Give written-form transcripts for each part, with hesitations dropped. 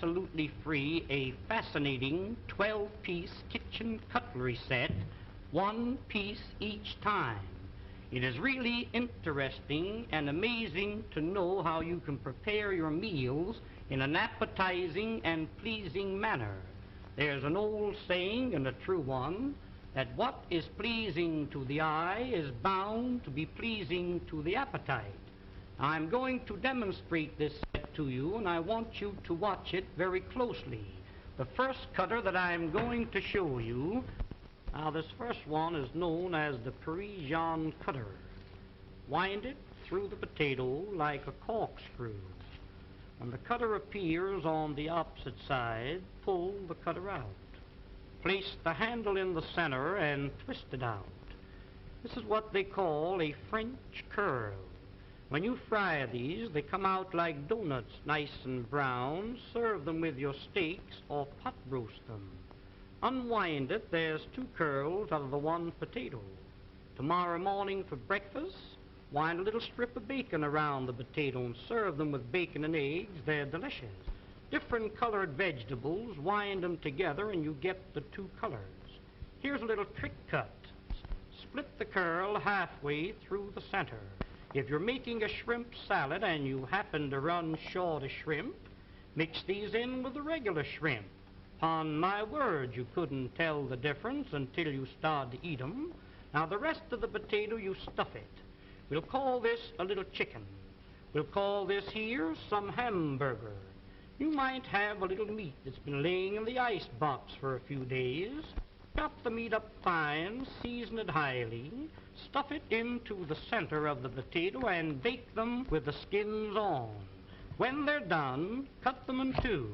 absolutely free a fascinating 12-piece kitchen cutlery set, one piece each time. It is really interesting and amazing to know how you can prepare your meals in an appetizing and pleasing manner. There's an old saying, and a true one, that what is pleasing to the eye is bound to be pleasing to the appetite. I'm going to demonstrate this set to you, and I want you to watch it very closely. The first cutter that I'm going to show you, now this first one is known as the Parisian cutter. Wind it through the potato like a corkscrew. When the cutter appears on the opposite side, pull the cutter out. Place the handle in the center and twist it out. This is what they call a French curl. When you fry these, they come out like donuts, nice and brown. Serve them with your steaks or pot roast them. Unwind it, there's two curls out of the one potato. Tomorrow morning for breakfast, wind a little strip of bacon around the potato and serve them with bacon and eggs. They're delicious. Different colored vegetables, wind them together and you get the two colors. Here's a little trick cut. Split the curl halfway through the center. If you're making a shrimp salad and you happen to run short of shrimp, mix these in with the regular shrimp. Upon my word, you couldn't tell the difference until you start to eat them. Now the rest of the potato, you stuff it. We'll call this a little chicken. We'll call this here some hamburger. You might have a little meat that's been laying in the ice box for a few days. Chop the meat up fine, season it highly, stuff it into the center of the potato and bake them with the skins on. When they're done, cut them in two.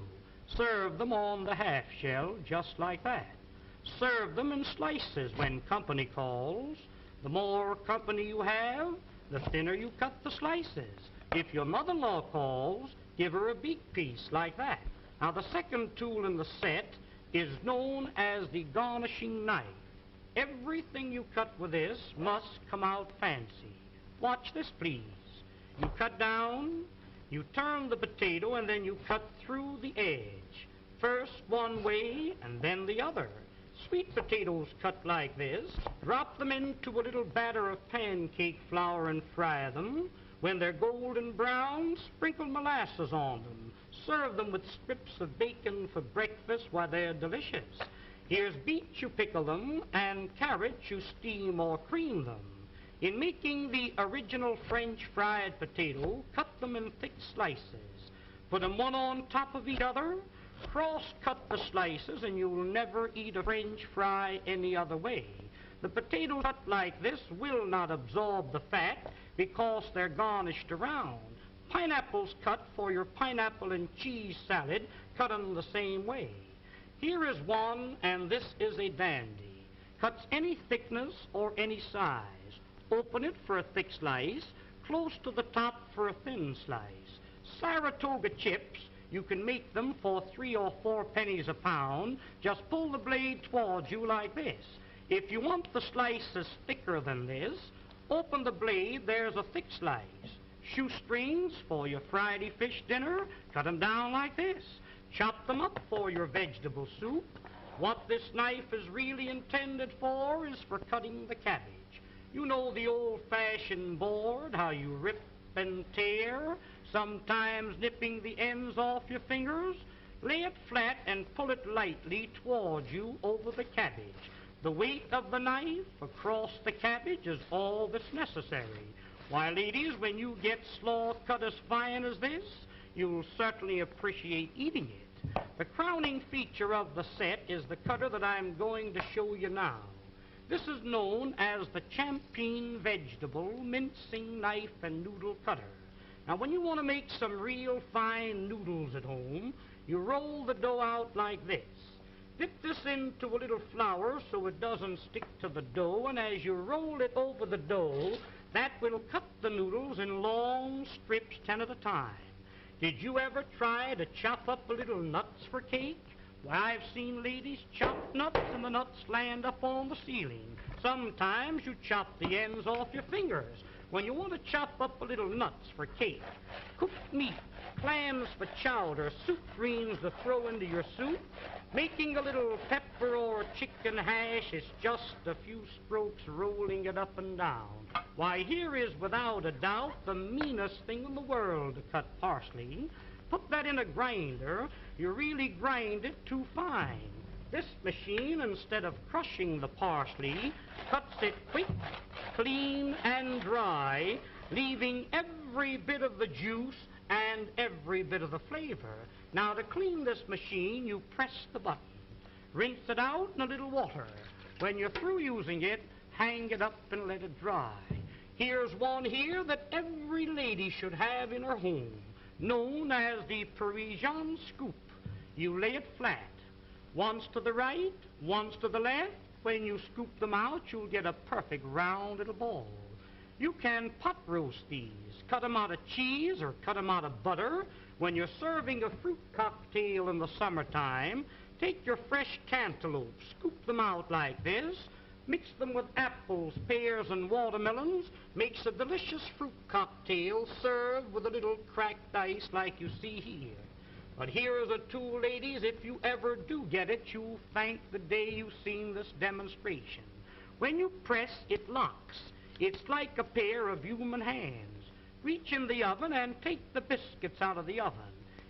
Serve them on the half shell just like that. Serve them in slices when company calls. The more company you have, the thinner you cut the slices. If your mother-in-law calls, give her a beak piece like that. Now the second tool in the set is known as the garnishing knife. Everything you cut with this must come out fancy. Watch this, please. You cut down, you turn the potato, and then you cut through the edge. First one way and then the other. Sweet potatoes cut like this. Drop them into a little batter of pancake flour and fry them. When they're golden brown, sprinkle molasses on them. Serve them with strips of bacon for breakfast. Why, they're delicious. Here's beets, you pickle them, and carrots, you steam or cream them. In making the original French fried potato, cut them in thick slices. Put them one on top of each other. Cross-cut the slices, and you'll never eat a French fry any other way. The potatoes cut like this will not absorb the fat because they're garnished around. Pineapples cut for your pineapple and cheese salad, cut them the same way. Here is one, and this is a dandy. Cuts any thickness or any size. Open it for a thick slice, close to the top for a thin slice. Saratoga chips, you can make them for 3 or 4 pennies a pound. Just pull the blade towards you like this. If you want the slices thicker than this, open the blade, there's a thick slice. Shoestrings for your Friday fish dinner, cut them down like this. Chop them up for your vegetable soup. What this knife is really intended for is for cutting the cabbage. You know the old-fashioned board, how you rip and tear, sometimes nipping the ends off your fingers. Lay it flat and pull it lightly towards you over the cabbage. The weight of the knife across the cabbage is all that's necessary. Why, ladies, when you get slaw cut as fine as this, you'll certainly appreciate eating it. The crowning feature of the set is the cutter that I'm going to show you now. This is known as the Champeen vegetable mincing knife and noodle cutter. Now, when you want to make some real fine noodles at home, you roll the dough out like this. Dip this into a little flour so it doesn't stick to the dough, and as you roll it over the dough, that will cut the noodles in long strips, 10 at a time. Did you ever try to chop up a little nuts for cake? Why, I've seen ladies chop nuts and the nuts land up on the ceiling. Sometimes you chop the ends off your fingers. when you want to chop up a little nuts for cake, cooked meat, clams for chowder, soup greens to throw into your soup, making a little pepper or chicken hash is just a few strokes rolling it up and down. Why, here is without a doubt the meanest thing in the world to cut parsley. Put that in a grinder, you really grind it too fine. This machine, instead of crushing the parsley, cuts it quick, clean, and dry, leaving every bit of the juice and every bit of the flavor. Now, to clean this machine, you press the button. Rinse it out in a little water. When you're through using it, hang it up and let it dry. Here's one here that every lady should have in her home, known as the Parisian scoop. You lay it flat, once to the right, once to the left. When you scoop them out, you'll get a perfect round little ball. You can pot roast these, cut them out of cheese or cut them out of butter. When you're serving a fruit cocktail in the summertime, take your fresh cantaloupe, scoop them out like this, mix them with apples, pears, and watermelons, makes a delicious fruit cocktail served with a little cracked ice like you see here. But here is a tool, ladies, if you ever do get it, you'll thank the day you've seen this demonstration. When you press, it locks. It's like a pair of human hands. Reach in the oven and take the biscuits out of the oven.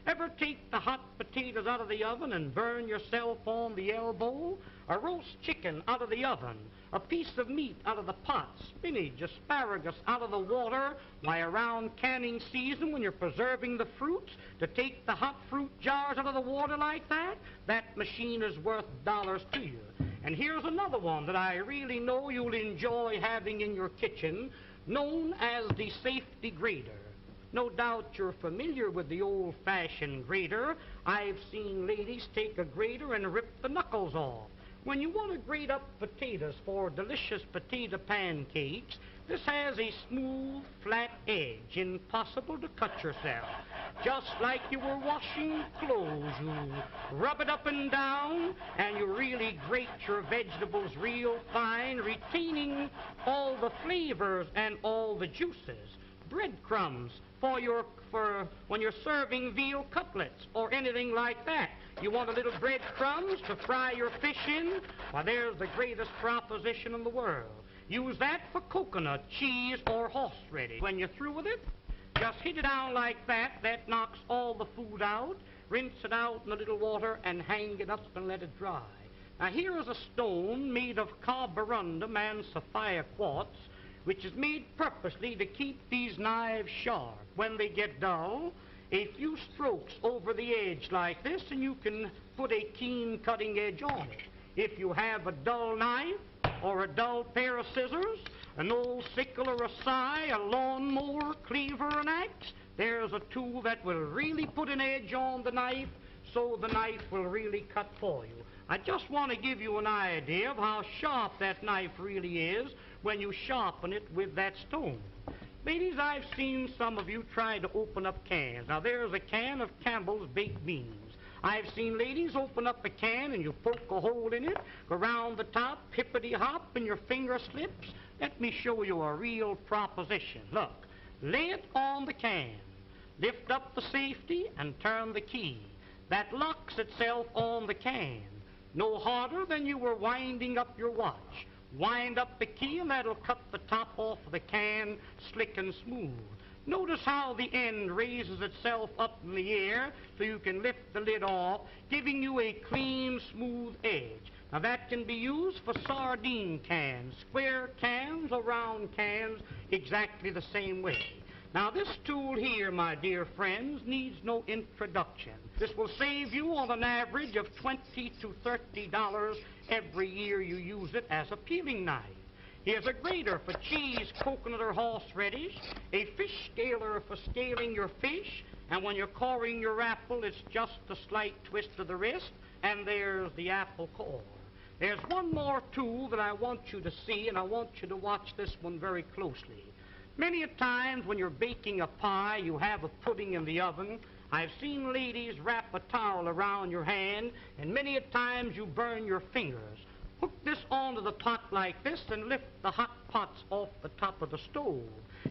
Ever take the hot potatoes out of the oven and burn yourself on the elbow? A roast chicken out of the oven, a piece of meat out of the pot, spinach, asparagus out of the water. Why, around canning season, when you're preserving the fruits, to take the hot fruit jars out of the water like that, that machine is worth dollars to you. And here's another one that I really know you'll enjoy having in your kitchen, known as the safety grater. No doubt you're familiar with the old-fashioned grater. I've seen ladies take a grater and rip the knuckles off. When you want to grate up potatoes for delicious potato pancakes, this has a smooth, flat edge, impossible to cut yourself. Just like you were washing clothes, you rub it up and down, and you really grate your vegetables real fine, retaining all the flavors and all the juices. Breadcrumbs for when you're serving veal cutlets or anything like that. You want a little breadcrumbs to fry your fish in? Why, there's the greatest proposition in the world. Use that for coconut, cheese, or horseradish. When you're through with it, just hit it down like that. That knocks all the food out. Rinse it out in a little water and hang it up and let it dry. Now, here is a stone made of carborundum and sapphire quartz, which is made purposely to keep these knives sharp. When they get dull, a few strokes over the edge like this, and you can put a keen cutting edge on it. If you have a dull knife or a dull pair of scissors, an old sickle or a scythe, a lawnmower, cleaver, an axe, there's a tool that will really put an edge on the knife so the knife will really cut for you. I just want to give you an idea of how sharp that knife really is when you sharpen it with that stone. Ladies, I've seen some of you try to open up cans. Now, there's a can of Campbell's baked beans. I've seen ladies open up a can and you poke a hole in it, go around the top, hippity-hop, and your finger slips. Let me show you a real proposition. Look, lay it on the can, lift up the safety, and turn the key. That locks itself on the can. No harder than you were winding up your watch. Wind up the key and that'll cut the top off of the can slick and smooth. Notice how the end raises itself up in the air so you can lift the lid off, giving you a clean, smooth edge. Now, that can be used for sardine cans, square cans or round cans, exactly the same way. Now, this tool here, my dear friends, needs no introduction. This will save you on an average of $20 to $30 every year you use it as a peeling knife. Here's a grater for cheese, coconut, or horseradish, a fish scaler for scaling your fish, and when you're coring your apple, it's just a slight twist of the wrist, and there's the apple core. There's one more tool that I want you to see, and I want you to watch this one very closely. Many a times when you're baking a pie, you have a pudding in the oven. I've seen ladies wrap a towel around your hand, and many a times you burn your fingers. Hook this onto the pot like this and lift the hot pots off the top of the stove.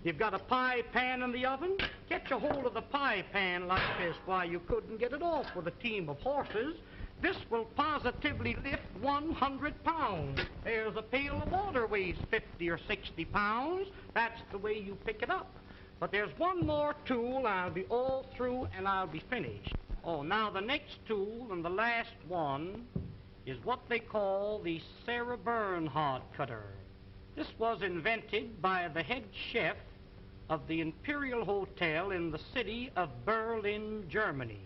You've got a pie pan in the oven? Get your hold of the pie pan like this. Why, you couldn't get it off with a team of horses. This will positively lift 100 pounds. There's a pail of water weighs 50 or 60 pounds. That's the way you pick it up. But there's one more tool. I'll be all through and I'll be finished. Oh, now the next tool and the last one is what they call the Sarah Bernhardt cutter. This was invented by the head chef of the Imperial Hotel in the city of Berlin, Germany.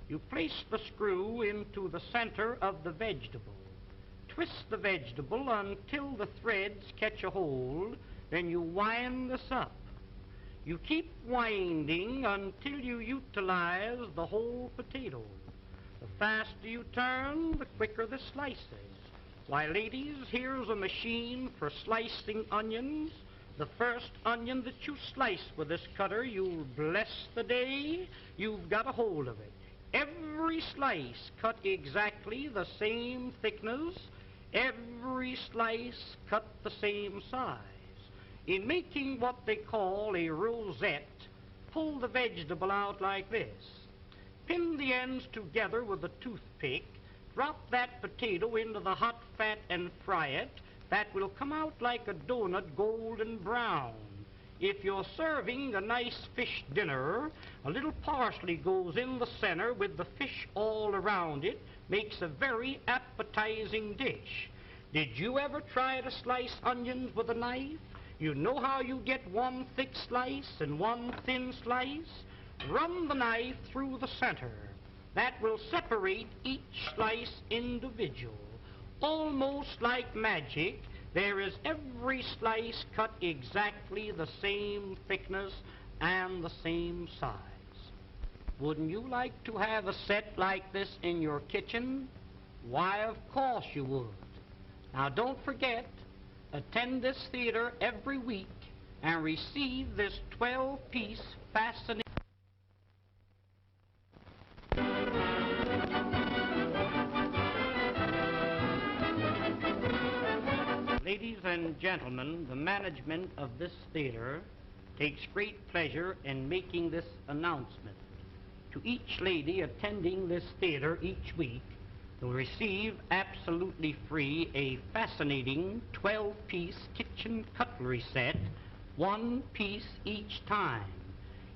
You place the screw into the center of the vegetable. Twist the vegetable until the threads catch a hold, then you wind this up. You keep winding until you utilize the whole potato. The faster you turn, the quicker the slices. Why, ladies, here's a machine for slicing onions. The first onion that you slice with this cutter, you'll bless the day you've got a hold of it. Every slice cut exactly the same thickness. Every slice cut the same size. In making what they call a rosette, pull the vegetable out like this. Pin the ends together with a toothpick. Drop that potato into the hot fat and fry it. That will come out like a donut, golden brown. If you're serving a nice fish dinner, a little parsley goes in the center with the fish all around it, makes a very appetizing dish. Did you ever try to slice onions with a knife? You know how you get one thick slice and one thin slice? Run the knife through the center. That will separate each slice individual. Almost like magic, there is every slice cut exactly the same thickness and the same size. Wouldn't you like to have a set like this in your kitchen? Why, of course you would. Now don't forget, attend this theater every week and receive this 12-piece fascinating... Ladies and gentlemen, the management of this theater takes great pleasure in making this announcement. To each lady attending this theater each week, will receive absolutely free a fascinating 12-piece kitchen cutlery set, one piece each time.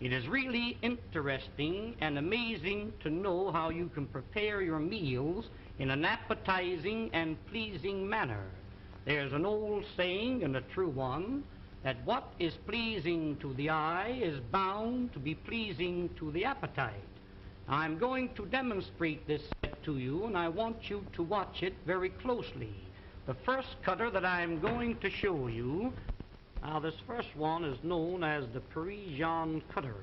It is really interesting and amazing to know how you can prepare your meals in an appetizing and pleasing manner. There's an old saying, and a true one, that what is pleasing to the eye is bound to be pleasing to the appetite. I'm going to demonstrate this set to you, and I want you to watch it very closely. The first cutter that I'm going to show you, now this first one is known as the Parisian cutter.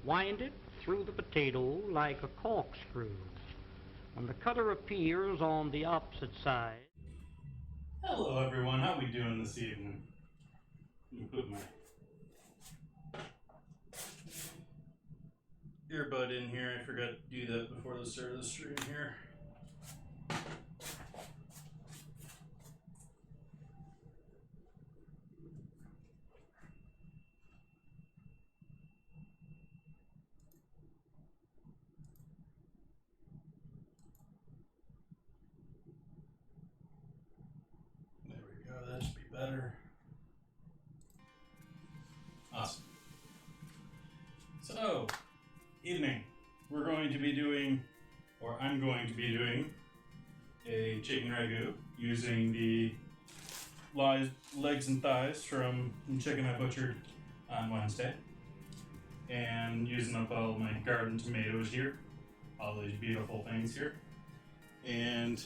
Wind it through the potato like a corkscrew. When the cutter appears on the opposite side... Hello everyone, how we doing this evening? Let me put my earbud in here. I forgot to do that before the start of the stream here. There we go, that should be better. Awesome. So, evening, we're going to be doing, or I'm going to be doing, a chicken ragu using the legs and thighs from the chicken I butchered on Wednesday, and using up all my garden tomatoes here, all these beautiful things here, and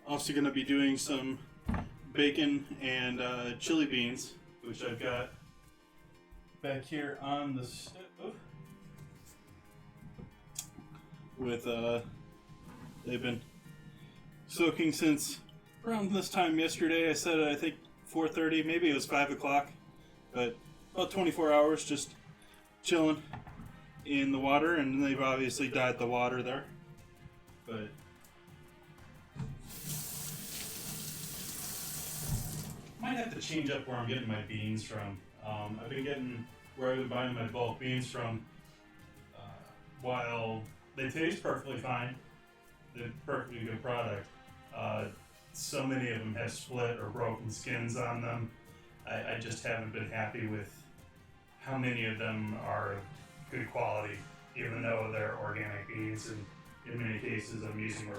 also going to be doing some bacon and chili beans, which I've got back here on the stove. With they've been soaking since around this time yesterday. I said I think 4:30, maybe it was 5 o'clock, but about 24 hours just chilling in the water, and they've obviously dyed the water there. But Might have to change up where I'm getting my beans from. I've been getting where I've been buying my bulk beans from. While they taste perfectly fine, they're perfectly good product. So many of them have split or broken skins on them. I just haven't been happy with how many of them are of good quality, even though they're organic beans. And in many cases, I'm using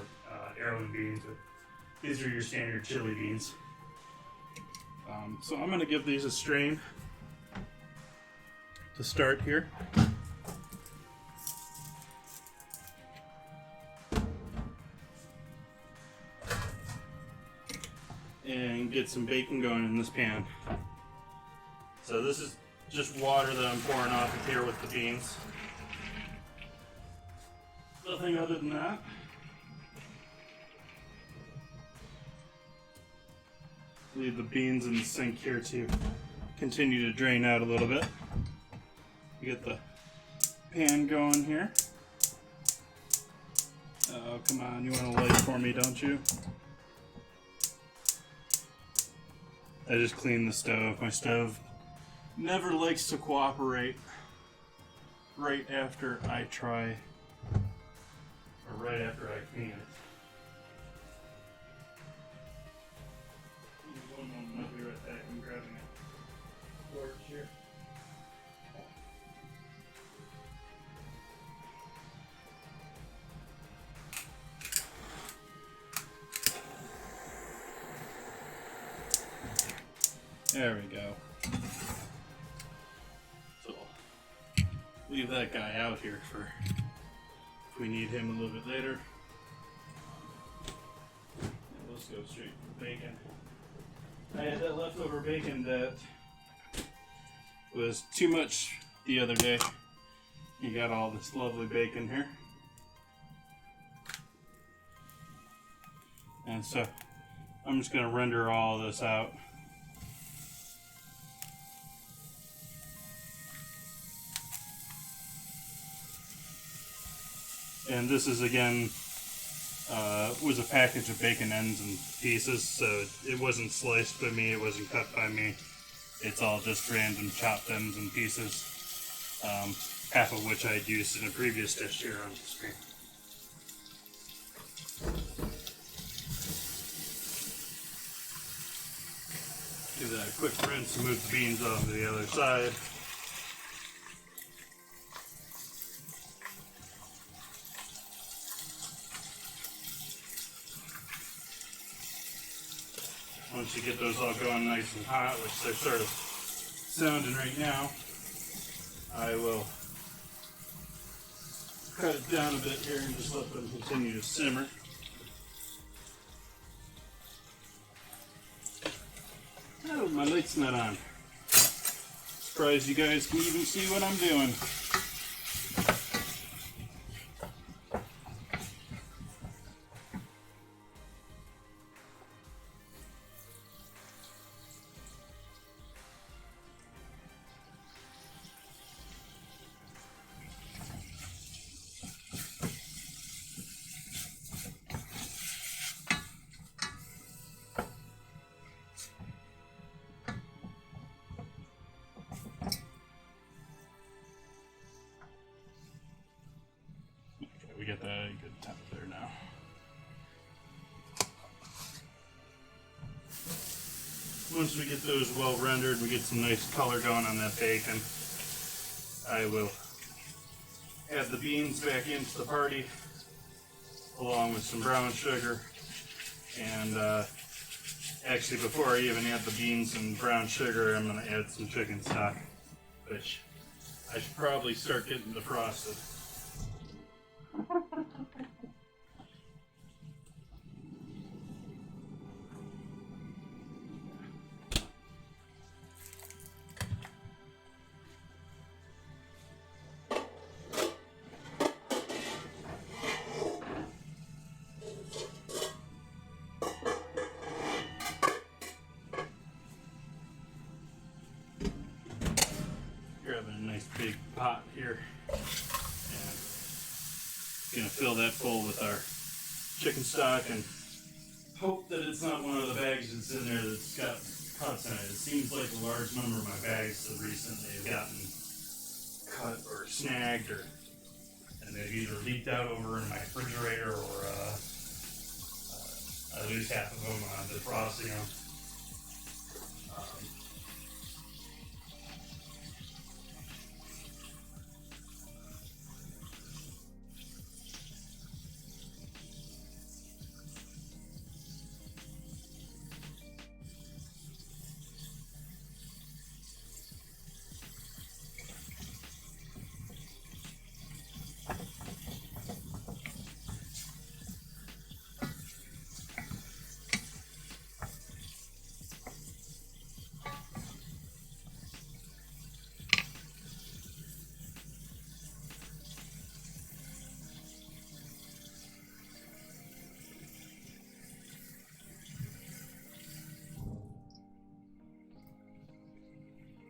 heirloom beans, but these are your standard chili beans. So I'm going to give these a strain to start here. And get some bacon going in this pan. So this is just water that I'm pouring off of here with the beans. Nothing other than that. Leave the beans in the sink here to continue to drain out a little bit. Get the pan going here. Oh, come on, you want to light for me, don't you? I just cleaned the stove. My stove never likes to cooperate right after I try, or right after I clean it. One moment, I'll be right back. I'm grabbing a torch here. There we go. So leave that guy out here for if we need him a little bit later. And let's go straight for bacon. I had that leftover bacon that was too much the other day. You got all this lovely bacon here. And so I'm just going to render all this out. And this is again was a package of bacon ends and pieces, so it wasn't sliced by me, it wasn't cut by me. It's all just random chopped ends and pieces, half of which I had used in a previous dish here on the screen. Give that a quick rinse and move the beans off to the other side. Once you get those all going nice and hot, which they're sort of sounding right now, I will cut it down a bit here and just let them continue to simmer. Oh, my light's not on. Surprised you guys can even see what I'm doing. We get that at a good temp there now. Once we get those well rendered, we get some nice color going on that bacon, I will add the beans back into the party along with some brown sugar. And actually, before I even add the beans and brown sugar, I'm going to add some chicken stock, which I should probably start getting defrosted. Grabbing a nice big pot here. Gonna fill that full with our chicken stock and hope that it's not one of the bags that's in there that's got cuts in it. It seems like a large number of my bags have recently gotten cut or snagged, and they've either leaked out over in my refrigerator or I lose half of them on defrosting them.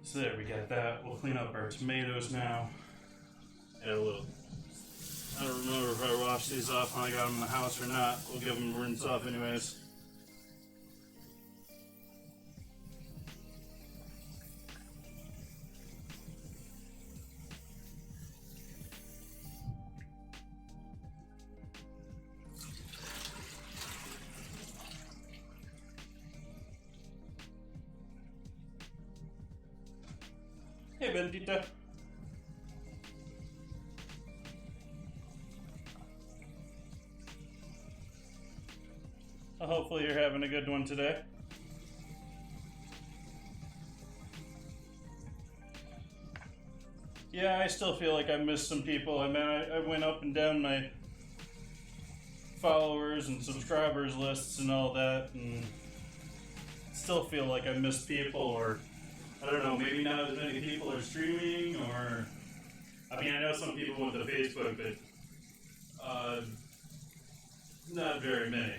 So there, we got that. We'll clean up our tomatoes now. Add a little. I don't remember if I washed these off when I got them in the house or not. We'll give them a rinse off anyways. Hey, Bendita. Well, hopefully you're having a good one today. Yeah, I still feel like I missed some people. I mean, I went up and down my followers and subscribers lists and all that, and still feel like I missed people, or I don't know, maybe not as many people are streaming, or I mean, I know some people with the Facebook, but not very many.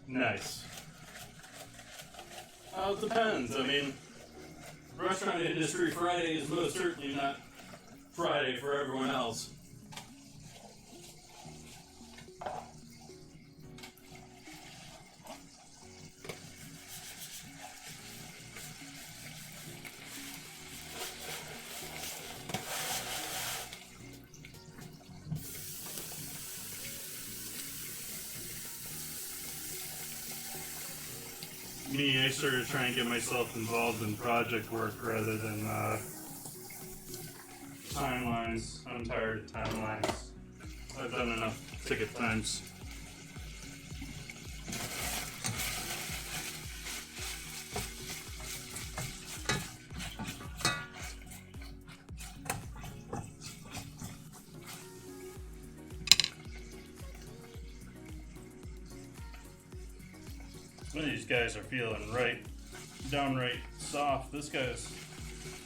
Nice. Well, it depends. I mean, restaurant industry Friday is most certainly not Friday for everyone else. Me, I started trying to get myself involved in project work rather than timelines. I'm tired of timelines. I've done enough ticket times. Some of these guys are feeling downright soft. This guy's,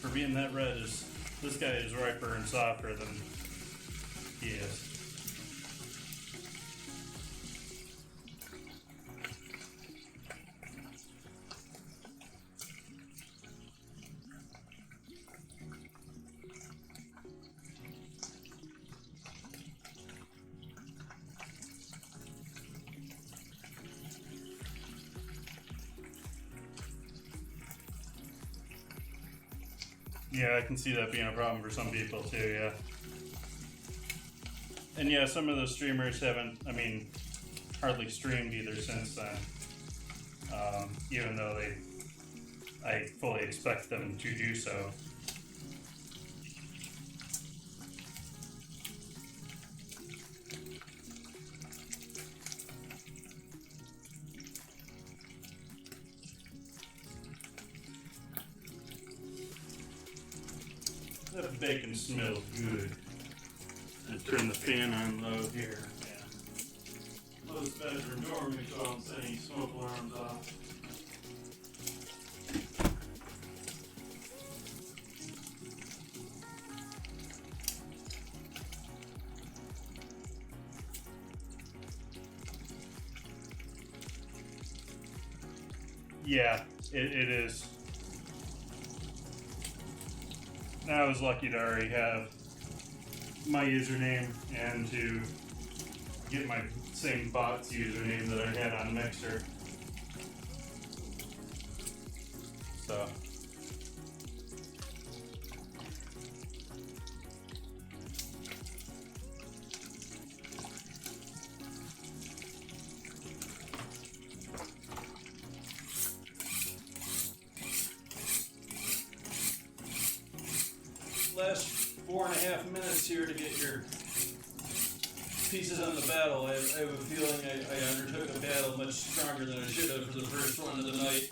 for being that red, this guy is riper and softer than he is. Yeah, I can see that being a problem for some people too, yeah. And yeah, some of the streamers haven't, hardly streamed either since then. Even though I fully expect them to do so. That bacon smells good. I turn the fan on low here. Yeah. Close the bedroom door, make sure I don't set any smoke alarms off. Yeah, it is. I was lucky to already have my username and to get my same bot's username that I had on Mixer. So. Last 4.5 minutes here to get your pieces on the battle. I have a feeling I undertook a battle much stronger than I should have for the first one of the night.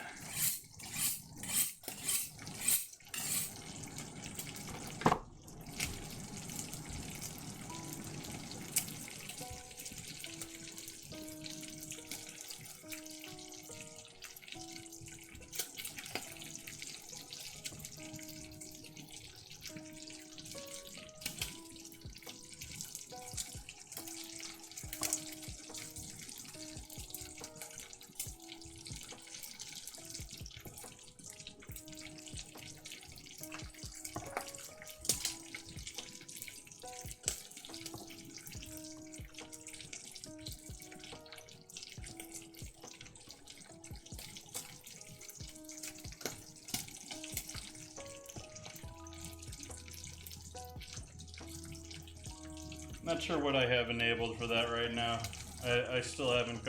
Not sure what I have enabled for that right now. I still haven't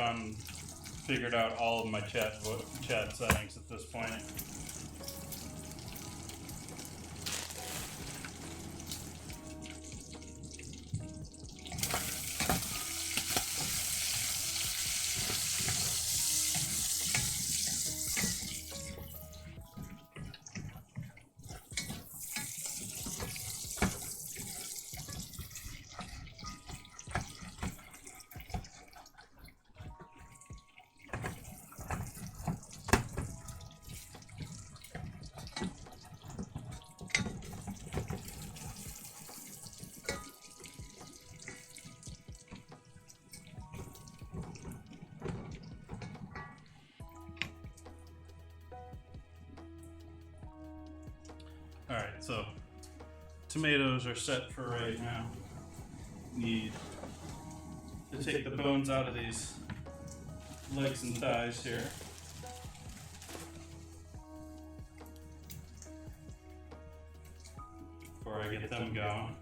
figured out all of my chat settings at this point. Alright, so tomatoes are set for right now. Need to take the bones out of these legs and thighs here. Before I get them going.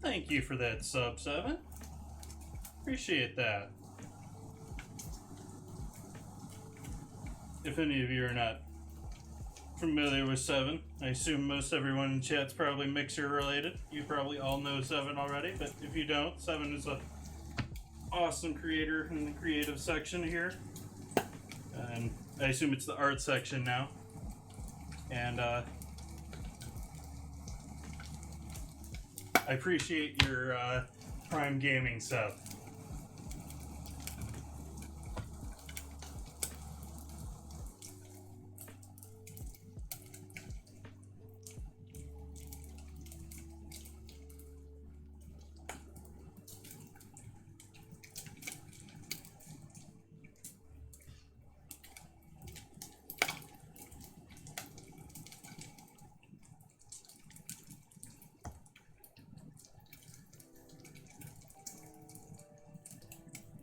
Thank you for that sub, 7. Appreciate that. If any of you are not familiar with 7, I assume most everyone in chat's probably Mixer related. You probably all know 7 already, but if you don't, 7 is an awesome creator in the creative section here. And I assume it's the art section now. And I appreciate your Prime Gaming sub.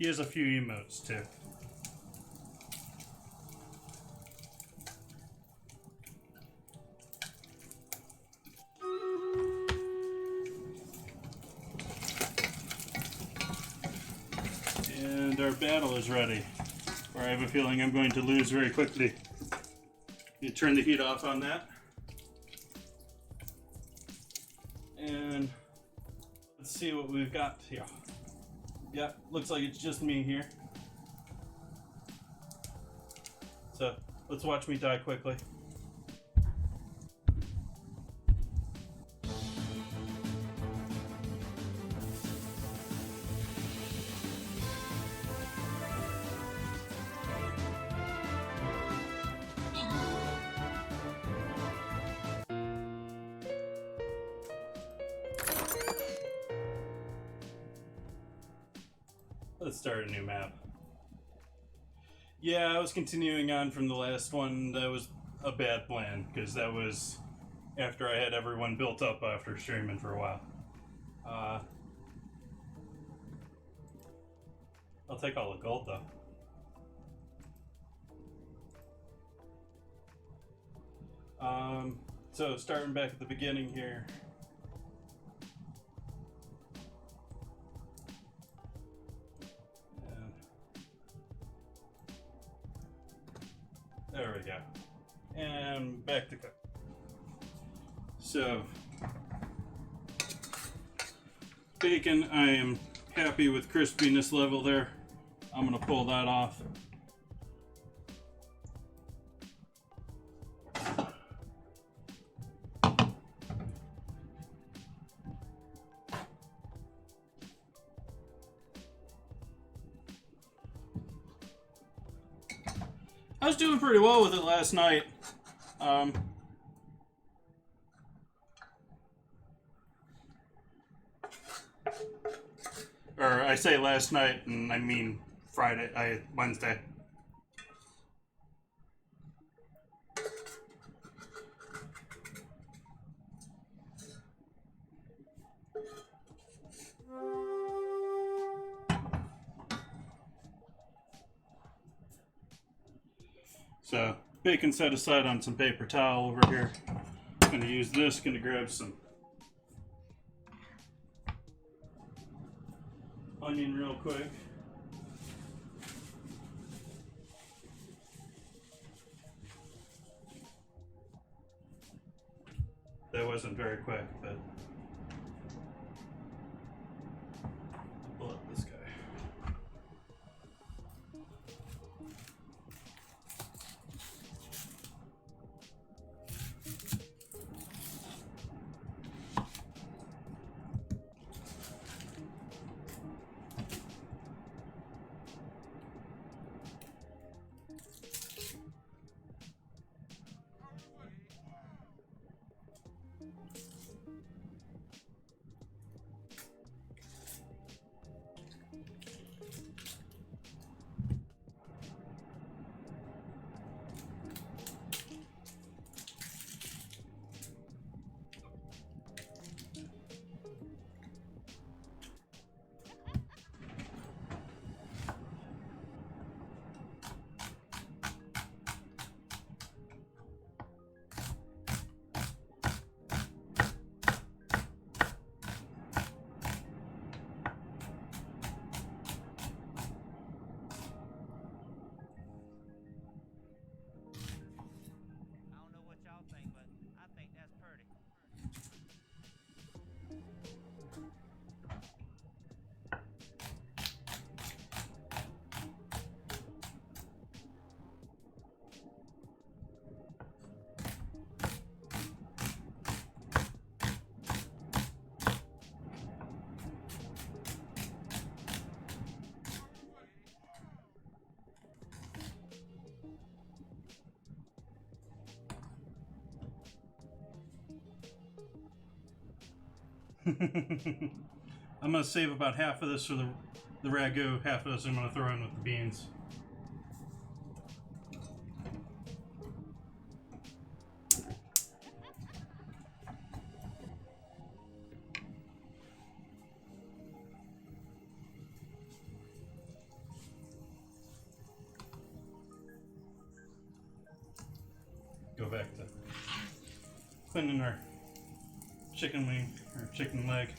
He has a few emotes too. And our battle is ready. Or I have a feeling I'm going to lose very quickly. You turn the heat off on that. And let's see what we've got here. Yeah, looks like it's just me here. So let's watch me die quickly. Let's start a new map. Yeah, I was continuing on from the last one. That was a bad plan, because that was after I had everyone built up after streaming for a while. I'll take all the gold, though. So starting back at the beginning here. There we go. And back to cook. So, bacon, I am happy with crispiness level there. I'm going to pull that off. I was doing pretty well with it last night. Or I say last night, and I mean Wednesday. So, bacon set aside on some paper towel over here. I'm going to use this, going to grab some onion real quick. That wasn't very quick, but I'll pull up this guy. I'm going to save about half of this for the ragu, half of this I'm going to throw in with the beans. go back to cleaning our chicken wing or chicken leg.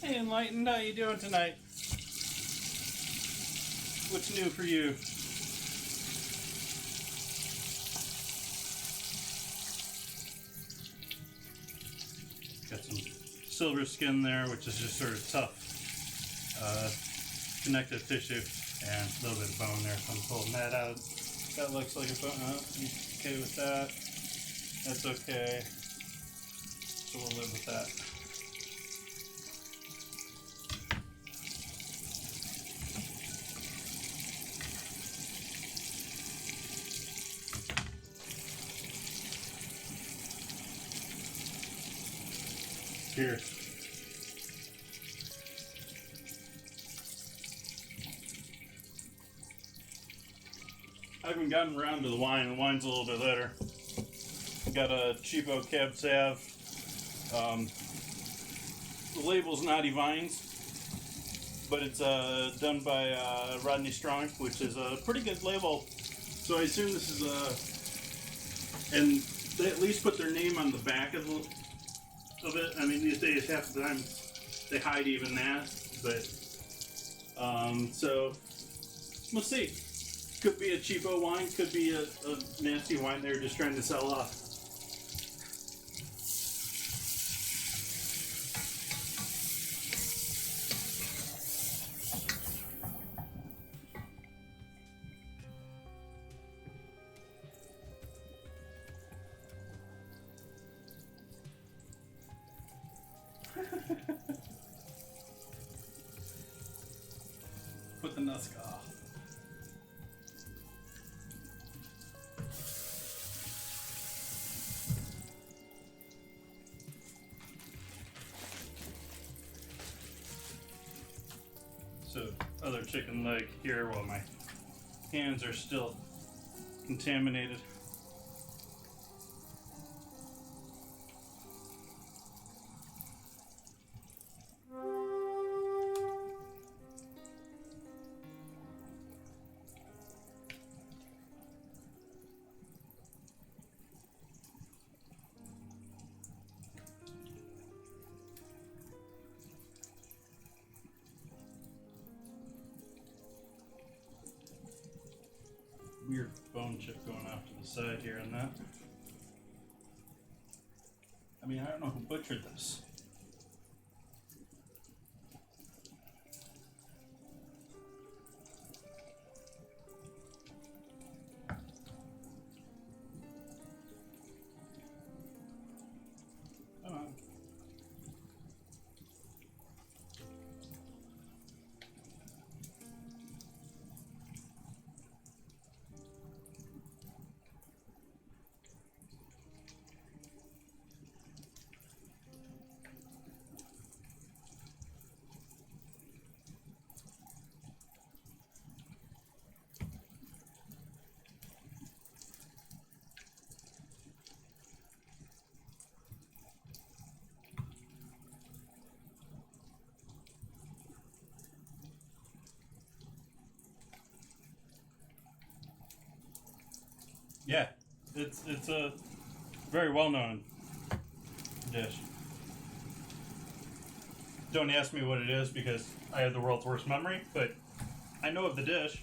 Hey Enlightened, how you doing tonight? What's new for you? Got some silver skin there, which is just sort of tough connective tissue, and a little bit of bone there, so I'm pulling that out. That looks like a bone. Oh, he's okay with that. That's okay. So we'll live with that. Here. I haven't gotten around to the wine. The wine's a little bit later. Got a cheapo Cab Sauv. The label's Naughty Vines, but it's done by Rodney Strong, which is a pretty good label. So I assume this is and they at least put their name on the back of it. I mean, these days half the time they hide even that, but so we'll see. Could be a cheapo wine, could be a nasty wine they're just trying to sell off. Put the nusk off. So, other chicken leg here while my hands are still contaminated. Weird bone chip going off to the side here on that. I mean, I don't know who butchered this. Come on. Yeah, it's a very well-known dish. Don't ask me what it is because I have the world's worst memory, but I know of the dish.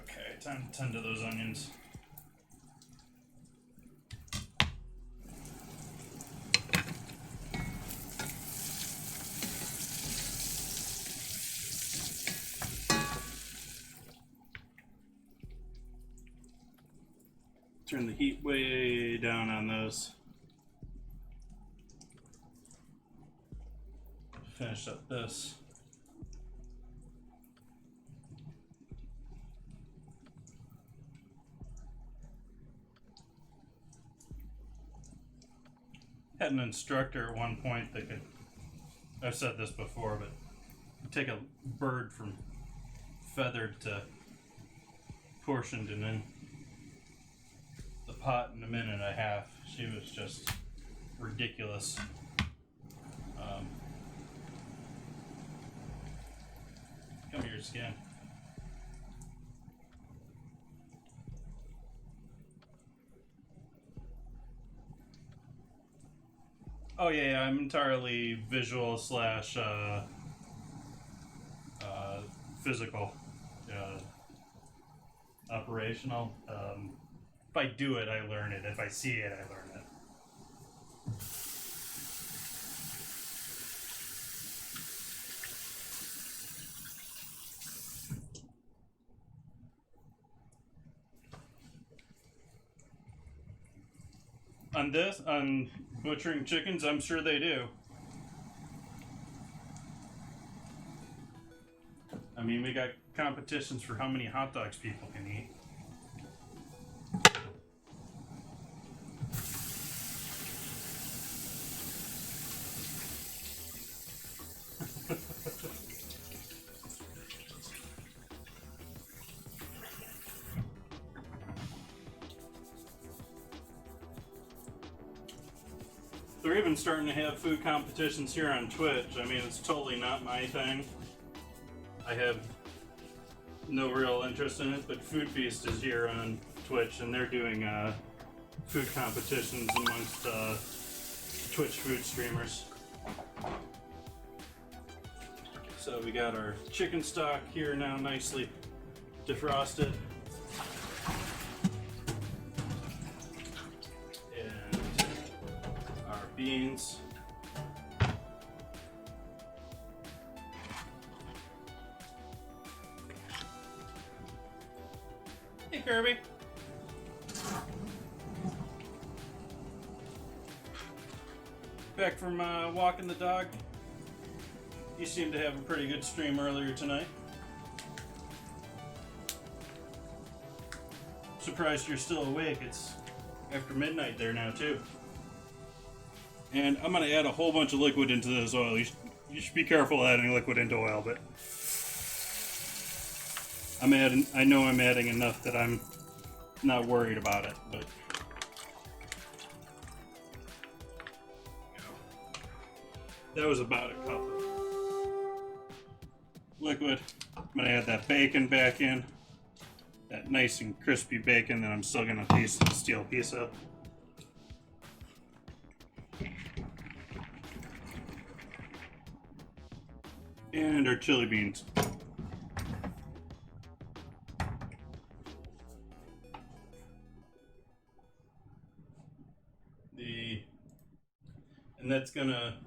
Okay, time to tend to those onions. Turn the heat way down on those. finish up this. Had an instructor at one point that could, I've said this before, but take a bird from feathered to portioned and in the pot in a minute and a half. She was just ridiculous. Come here, skin. Oh yeah, I'm entirely visual slash physical, operational. If I do it, I learn it. If I see it, I learn it. On butchering chickens, I'm sure they do. I mean, we got competitions for how many hot dogs people can eat. They're even starting to have food competitions here on Twitch. I mean, it's totally not my thing. I have no real interest in it, but Food Feast is here on Twitch, and they're doing food competitions amongst Twitch food streamers. So we got our chicken stock here now, nicely defrosted. Beans. Hey, Kirby. Back from walking the dog. You seemed to have a pretty good stream earlier tonight. Surprised you're still awake. It's after midnight there now, too. And I'm going to add a whole bunch of liquid into this oil. You should be careful adding liquid into oil, but I know I'm adding enough that I'm not worried about it, but that was about a cup of liquid. I'm going to add that bacon back in. That nice and crispy bacon that I'm still going to steal a piece of. And our chili beans. And that's gonna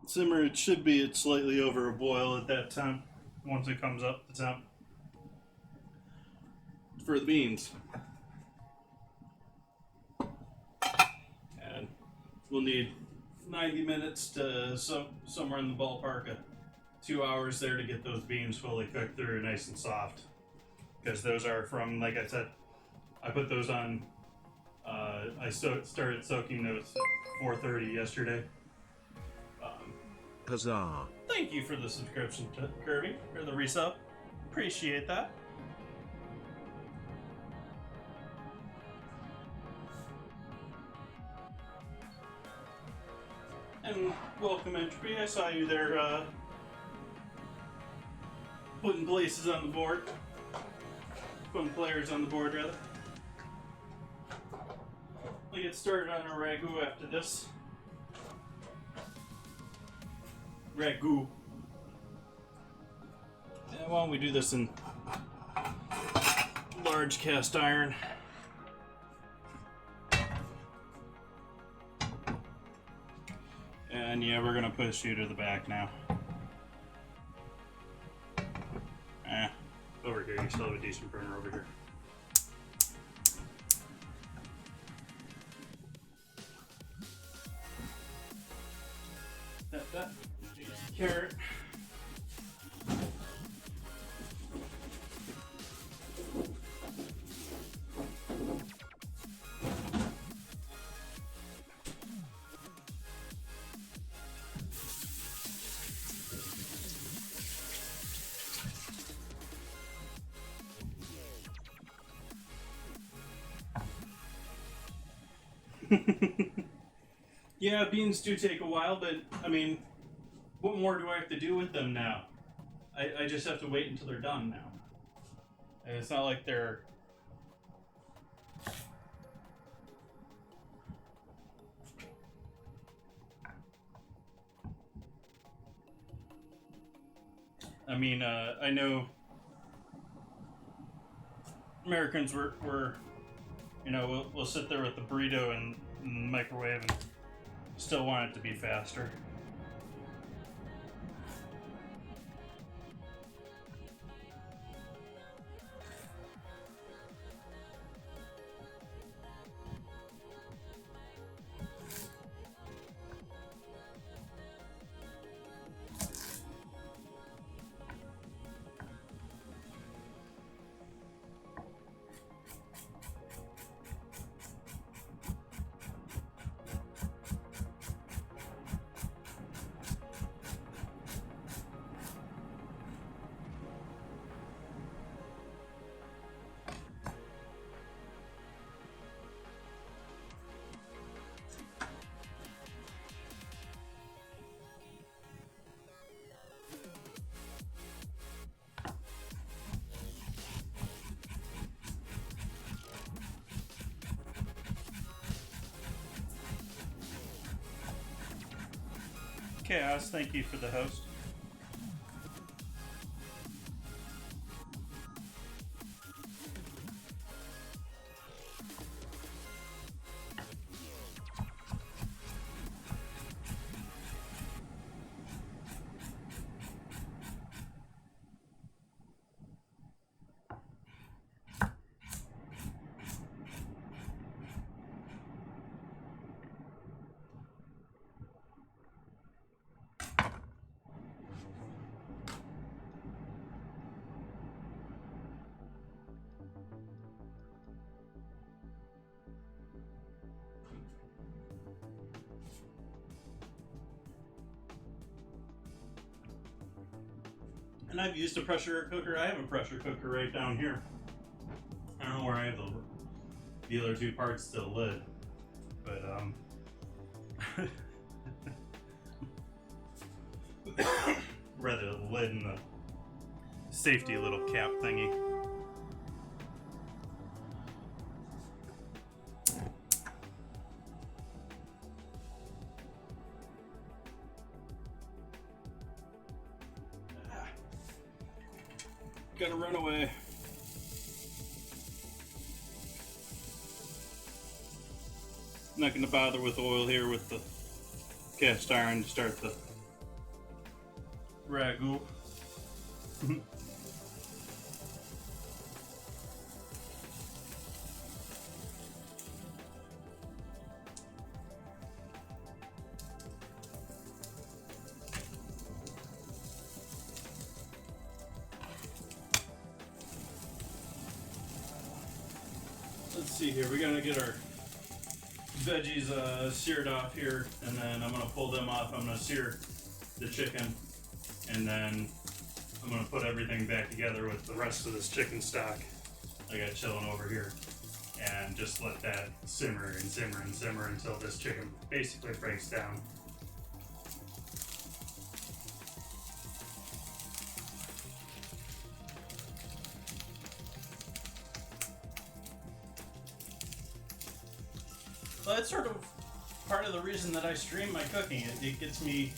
simmer. It should be at slightly over a boil at that time, once it comes up the temp. For the beans. And we'll need 90 minutes to somewhere in the ballpark of 2 hours there to get those beans fully cooked through, nice and soft. Because those are from, like I said, I put those on. I started soaking those at 4:30 yesterday. Huzzah! Thank you for the subscription, to Kirby, or the resub. Appreciate that. And welcome, Entropy. I saw you there putting places on the board. Putting players on the board, rather. We'll get started on our Ragu after this. Ragu. And why don't we do this in large cast iron? And yeah, we're gonna push you to the back now. Over here, you still have a decent burner over here. that. Carrot. Yeah, beans do take a while, but I mean, what more do I have to do with them now? I just have to wait until they're done now. And it's not like they're... I mean, I know Americans were you know, we'll sit there with the burrito in the microwave and still want it to be faster. Chaos, thank you for the host. And I've used a pressure cooker. I have a pressure cooker right down here. I don't know where I have the other two parts to the lid, but rather the lid and the safety little cap thingy. Gotta run away. Not gonna bother with oil here with the cast iron to start the ragu. Let's see here, we're gonna get our veggies seared off here, and then I'm gonna pull them off. I'm gonna sear the chicken, and then I'm gonna put everything back together with the rest of this chicken stock I got chilling over here, and just let that simmer and simmer and simmer until this chicken basically breaks down. Well, that's sort of part of the reason that I stream my cooking. It gets me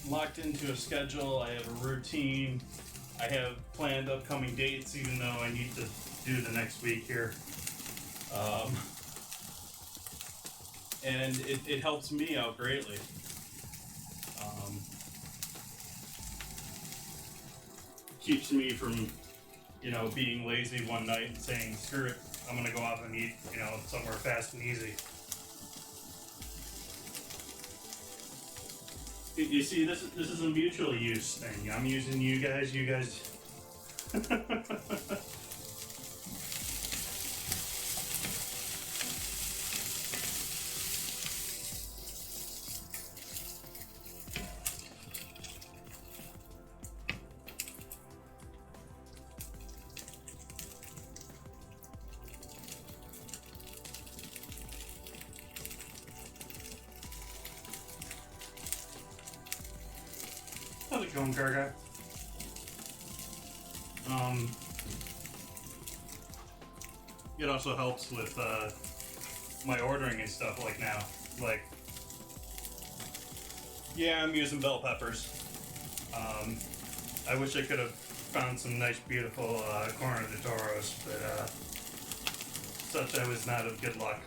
locked into a schedule. I have a routine. I have planned upcoming dates, even though I need to do the next week here. And it helps me out greatly. Keeps me from, you know, being lazy one night and saying, screw it, I'm gonna go off and eat, you know, somewhere fast and easy. You see, this is a mutual use thing. I'm using you guys. You guys. How's it going, Garga? It also helps with my ordering and stuff like now. Like, yeah, I'm using bell peppers. I wish I could have found some nice, beautiful corn de toros, but such I was not of good luck.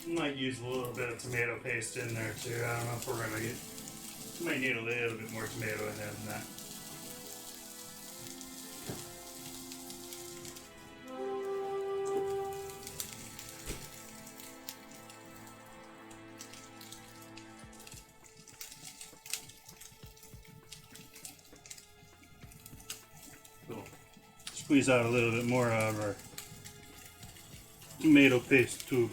Might use a little bit of tomato paste in there too. I don't know if we're gonna get. Might need a little bit more tomato in there than that. Cool. Squeeze out a little bit more out of our tomato paste tube.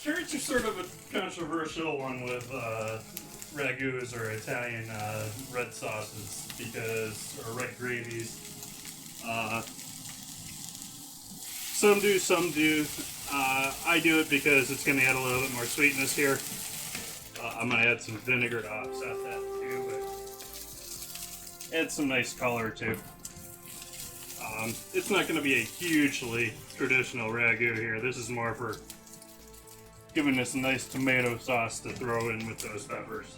Carrots are sort of a controversial one with ragus or Italian red sauces or red gravies. Some do, some do. I do it because it's going to add a little bit more sweetness here. I'm going to add some vinegar to offset that too, but add some nice color too. It's not going to be a hugely traditional ragu here. This is more for giving us a nice tomato sauce to throw in with those peppers.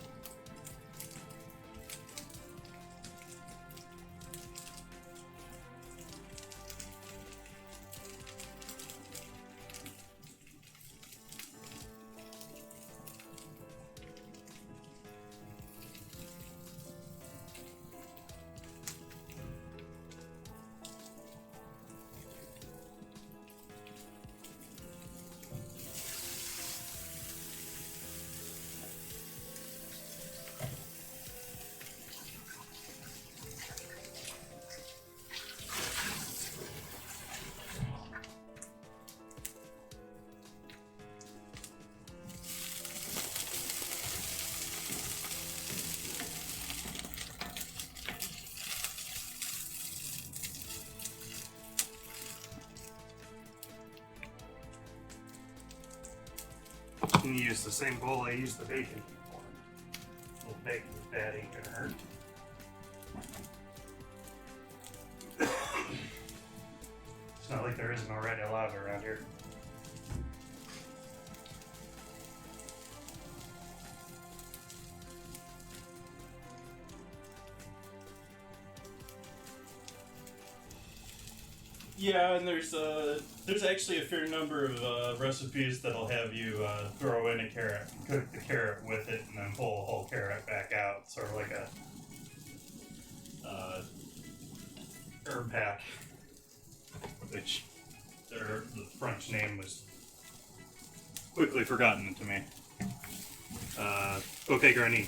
I'm gonna use the same bowl I used the bacon for. A little bacon with that ain't gonna hurt. It's not like there isn't already a lot around here. Yeah, and there's actually a fair number of recipes that'll have you throw in a carrot, cook the carrot with it, and then pull a whole carrot back out, sort of like a herb pack, which the French name was quickly forgotten to me. Bouquet garni.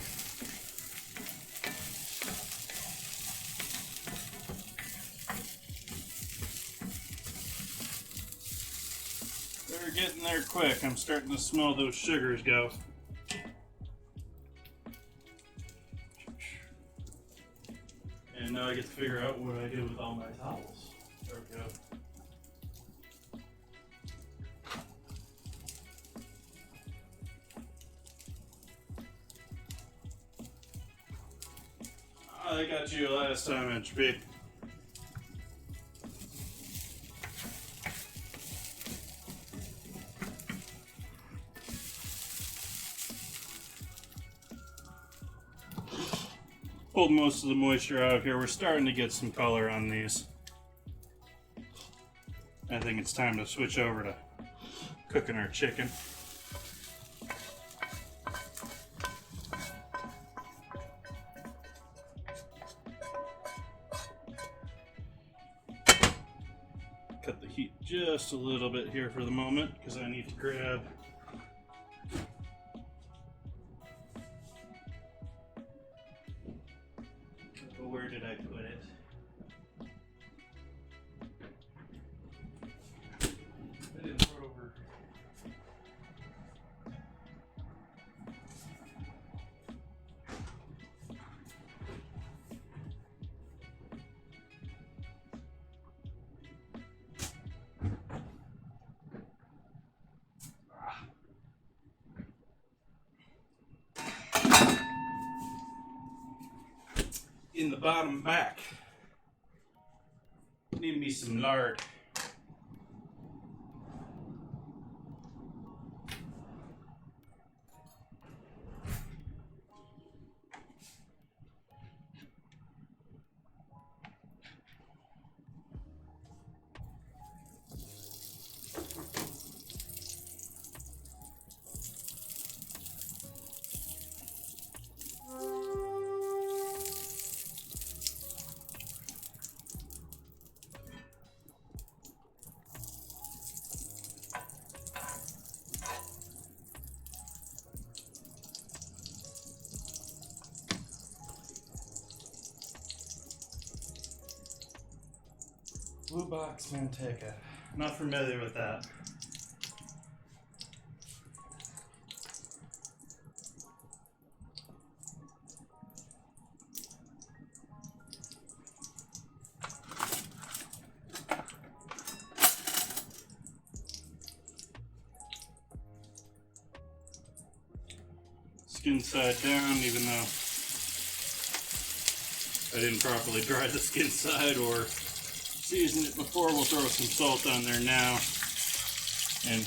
They're getting there quick. I'm starting to smell those sugars go. And now I get to figure out what I do with all my towels. There we go. I got you last time, HP. Pulled most of the moisture out of here. We're starting to get some color on these. I think it's time to switch over to cooking our chicken. Cut the heat just a little bit here for the moment because I need to grab where did I put it? I didn't throw it over. In the bottom back. Need me some lard. Blue box manteca. Not familiar with that. Skin side down, even though I didn't properly dry the skin side or season it before. We'll throw some salt on there now. And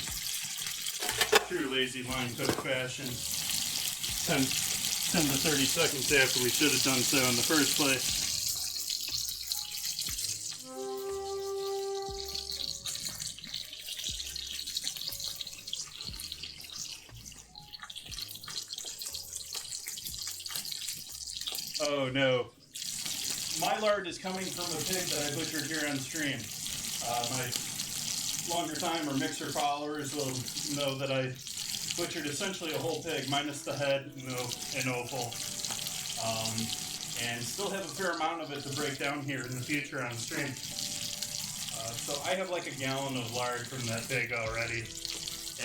true lazy line cook fashion, 10 to 30 seconds after we should have done so in the first place. Oh no. My lard is coming from a pig that I butchered here on stream. My longer time or mixer followers will know that I butchered essentially a whole pig, minus the head and offal. And still have a fair amount of it to break down here in the future on stream. So I have like a gallon of lard from that pig already.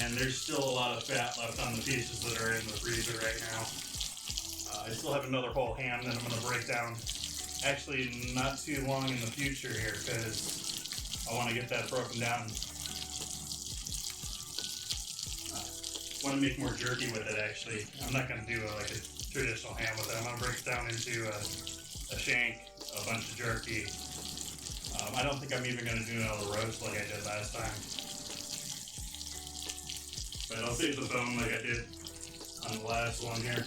And there's still a lot of fat left on the pieces that are in the freezer right now. I still have another whole ham that I'm going to break down actually not too long in the future here because I want to get that broken down. I want to make more jerky with it actually. I'm not going to do like a traditional ham with it. I'm going to break it down into a shank, a bunch of jerky. I don't think I'm even going to do another roast like I did last time. But I'll save the bone like I did on the last one here.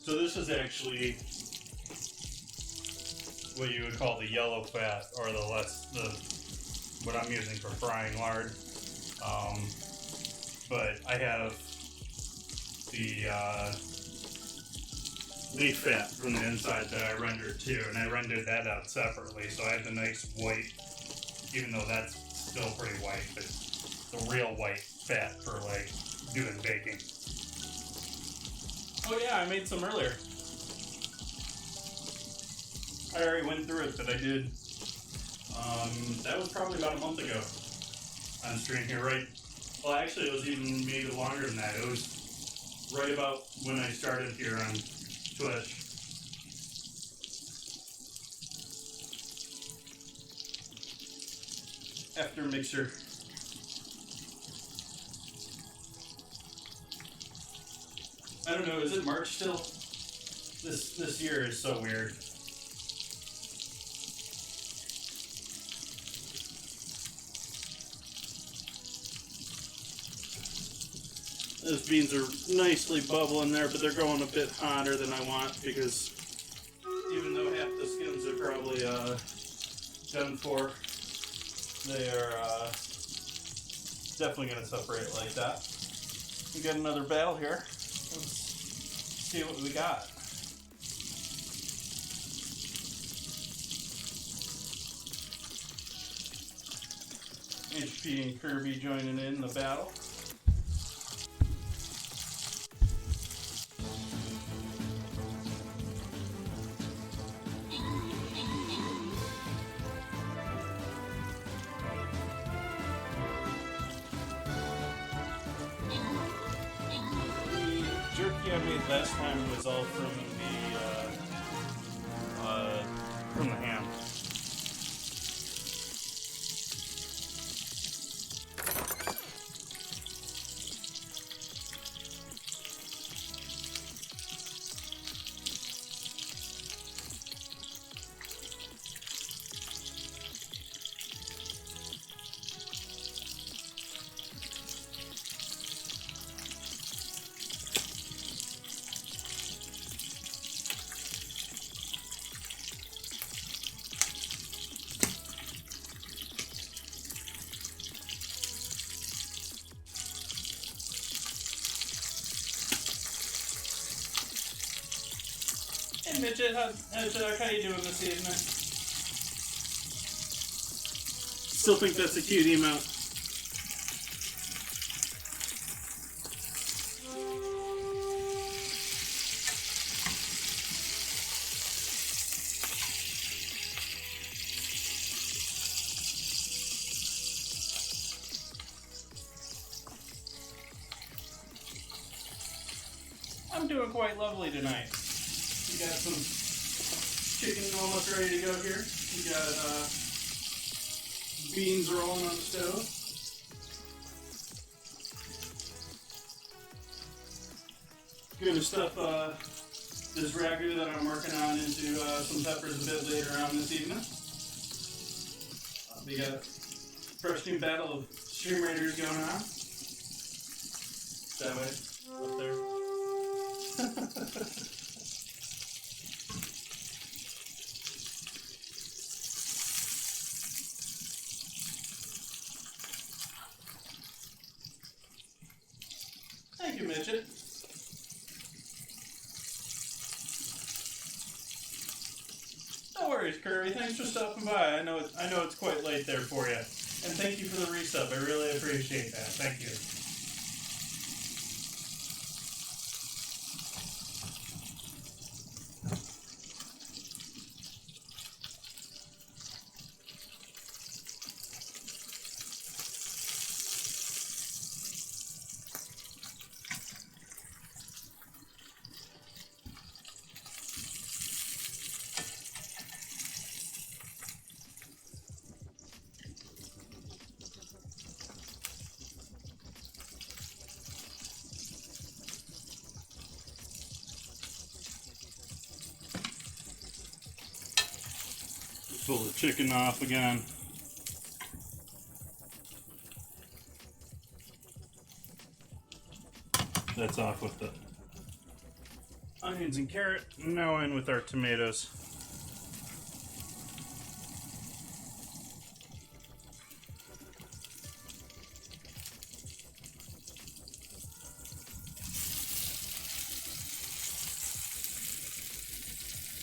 So this is actually what you would call the yellow fat, or what I'm using for frying lard. But I have the leaf fat from the inside that I rendered too, and I rendered that out separately, so I have the nice white, even though that's still pretty white, but the real white fat for like doing baking. Oh yeah, I made some earlier. I already went through it, but I did. That was probably about a month ago on stream here, right? Well, actually, it was even maybe longer than that. It was right about when I started here on Twitch. After mixer. I don't know, is it March still? This year is so weird. Those beans are nicely bubbling there, but they're going a bit hotter than I want, because even though half the skins are probably done for, they are definitely going to separate like that. We got another battle here. Let's see what we got. HP and Kirby joining in the battle. I made last time was all from the ham. Hey Midget, how you doing this evening? Still think that's a cute emote. I'm doing quite lovely tonight. We got some chicken almost ready to go here. We got beans rolling on the stove. Gonna stuff this ragu that I'm working on into some peppers a bit later on this evening. We got a fresh new battle of Stream Raiders going on. That way, up there. Thank you, Midget. No worries, Kirby. Thanks for stopping by. I know it's quite late there for you, and thank you for the resub. I really appreciate that. Thank you. Pull the chicken off again. That's off with the onions and carrot. Now in with our tomatoes.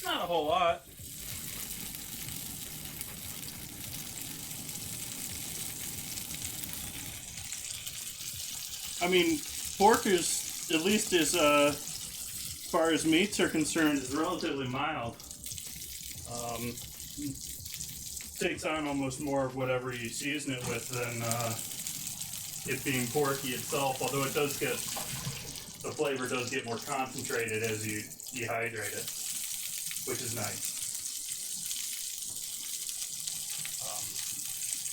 Not a whole lot. I mean, pork is, at least as far as meats are concerned, is relatively mild. Takes on almost more of whatever you season it with than it being porky itself, although it does get, the flavor does get more concentrated as you dehydrate it, which is nice.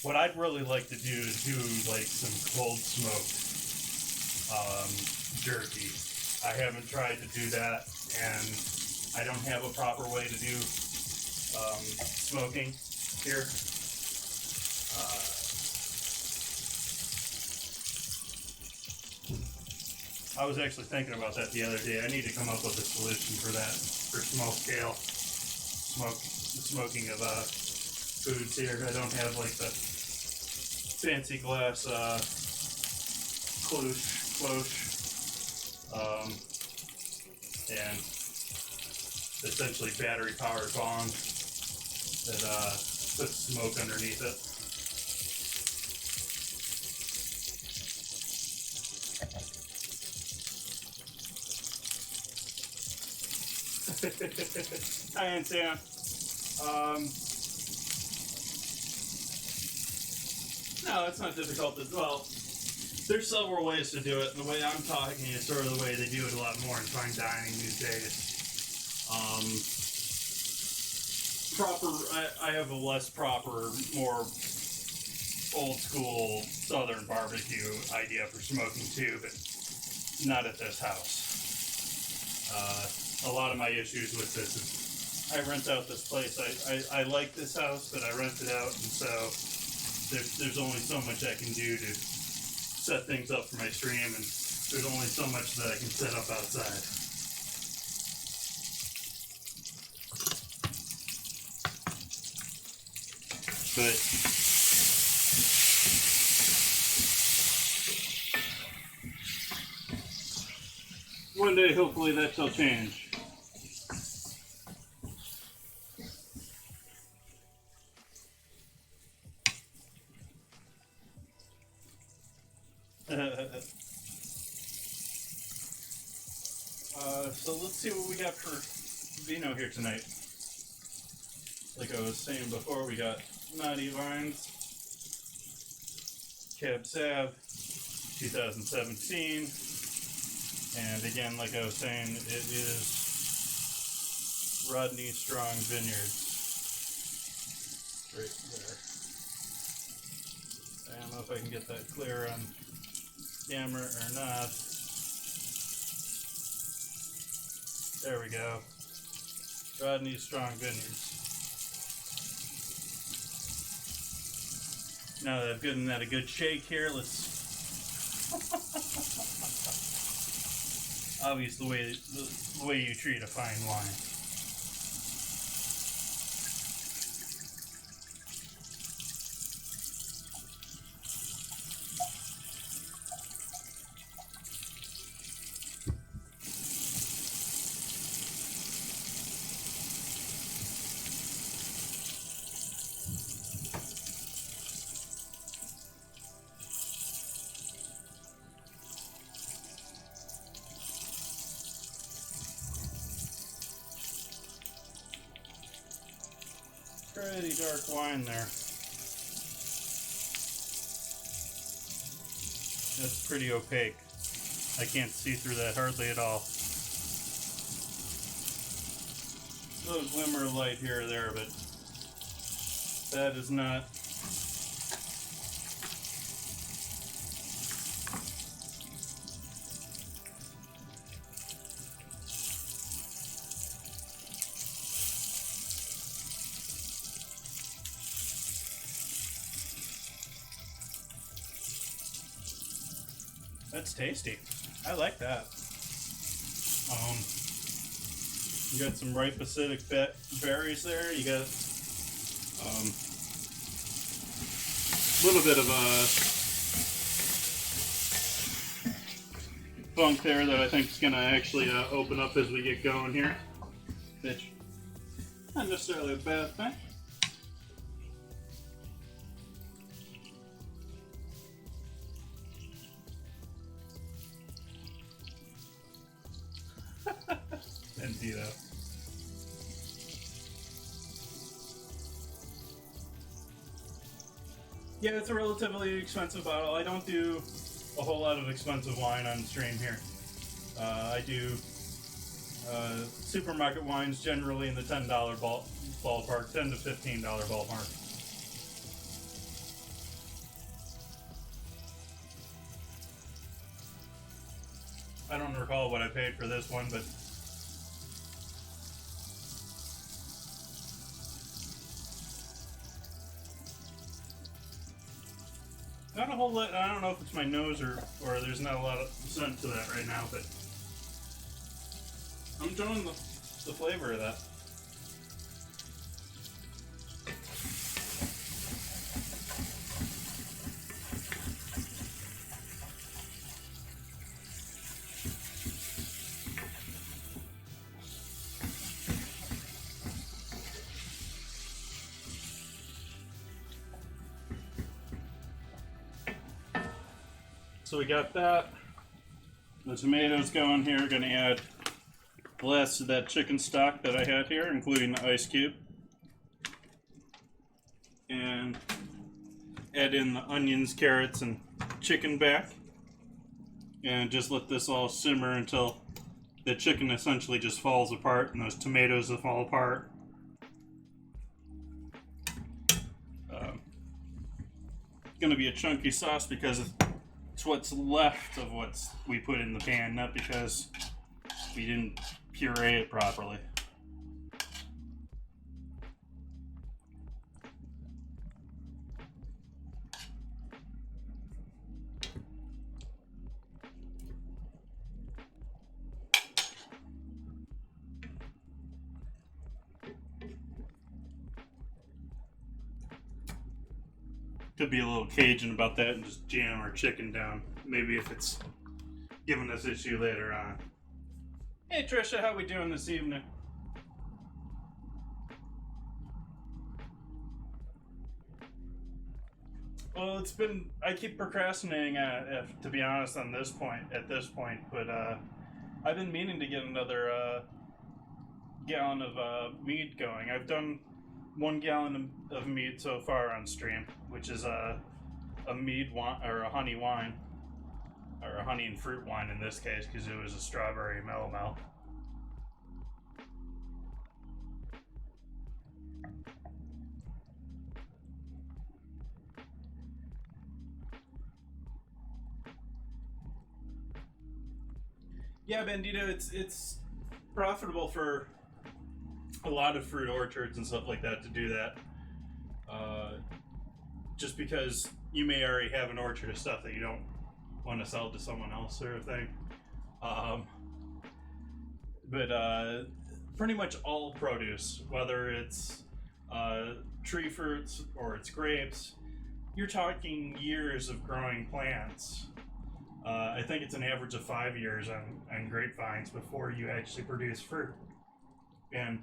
What I'd really like to do is do like some cold smoked jerky. I haven't tried to do that, and I don't have a proper way to do smoking here. I was actually thinking about that the other day. I need to come up with a solution for that, for small scale smoking of foods here. I don't have like the fancy glass cloche, and essentially battery powered bong that puts smoke underneath it. Hi, Aunt Sam. No, it's not difficult as well. There's several ways to do it, and the way I'm talking is sort of the way they do it a lot more in fine dining these days. I have a less proper, more old school southern barbecue idea for smoking too, but not at this house. A lot of my issues with this is I rent out this place. I like this house, but I rent it out, and so there's only so much I can do to set things up for my stream, and there's only so much that I can set up outside. But one day, hopefully, that shall change. So let's see what we got for vino here tonight. Like I was saying before, we got Naughty Vines, Cab Sav, 2017, and again, like I was saying, it is Rodney Strong Vineyards. Right there. I don't know if I can get that clear on camera or not. There we go. Rodney Strong Vineyards. Now that I've given that a good shake here, let's obviously the way you treat a fine wine. Pretty dark wine there. That's pretty opaque. I can't see through that hardly at all. A little glimmer of light here or there, but that is not. That's tasty. I like that. You got some ripe acidic berries there. You got a little bit of a funk there that I think is going to actually open up as we get going here. Which, not necessarily a bad thing. Indeed. Yeah, it's a relatively expensive bottle. I don't do a whole lot of expensive wine on stream here. I do supermarket wines generally in the $10 ballpark, $10 to $15 ballpark. I don't recall what I paid for this one, but not a whole lot. I don't know if it's my nose or there's not a lot of scent to that right now, but I'm enjoying the flavor of that. So we got that. The tomatoes going here. Going to add the last of that chicken stock that I had here, including the ice cube. And add in the onions, carrots, and chicken back. And just let this all simmer until the chicken essentially just falls apart and those tomatoes will fall apart. It's going to be a chunky sauce because it's what's left of what we put in the pan, not because we didn't puree it properly. Could be a little Cajun about that and just jam our chicken down. Maybe if it's giving us issue later on. Hey Trisha, how we doing this evening? Well, it's been, I keep procrastinating to be honest at this point, but I've been meaning to get another gallon of mead going. I've done 1 gallon of mead so far on stream, which is a mead wine, or a honey wine, or a honey and fruit wine in this case, because it was a strawberry mellow. Yeah, Bandito, it's profitable for a lot of fruit orchards and stuff like that to do that. Just because you may already have an orchard of stuff that you don't want to sell to someone else, sort of thing. But pretty much all produce, whether it's tree fruits or it's grapes, you're talking years of growing plants. I think it's an average of 5 years on grapevines before you actually produce fruit. And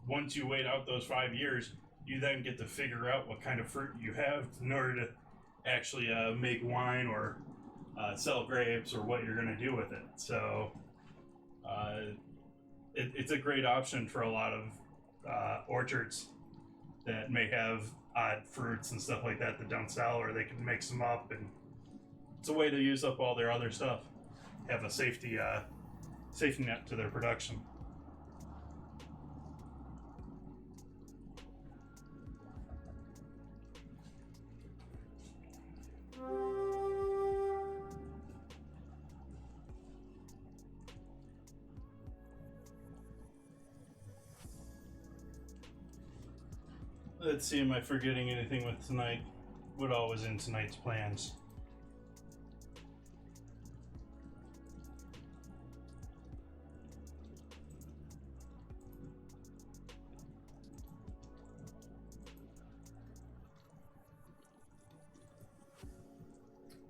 once you wait out those 5 years, you then get to figure out what kind of fruit you have in order to actually make wine or sell grapes or what you're going to do with it. So it's a great option for a lot of orchards that may have odd fruits and stuff like that don't sell, or they can mix them up, and it's a way to use up all their other stuff, have a safety net to their production. Let's see, am I forgetting anything with tonight? What all was in tonight's plans?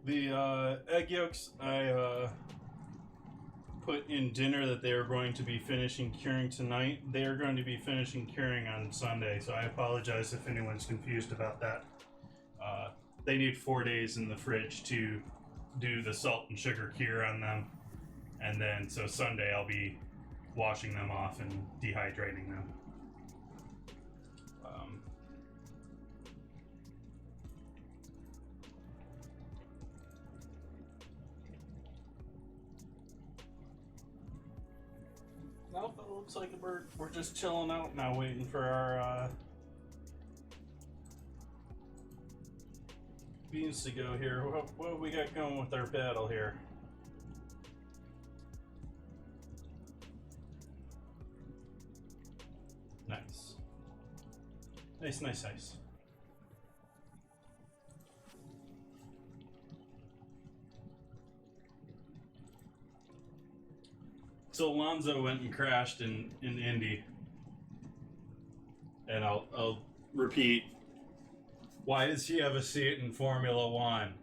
The egg yolks I put in dinner that they are going to be finishing curing tonight. They are going to be finishing curing on Sunday, so I apologize if anyone's confused about that. They need 4 days in the fridge to do the salt and sugar cure on them, and then so Sunday I'll be washing them off and dehydrating them. Nope, it looks like we're just chilling out now, waiting for our beans to go here. What have we got going with our battle here? Nice. Nice. So Alonso went and crashed in Indy. And I'll repeat. Why does he have a seat in Formula One?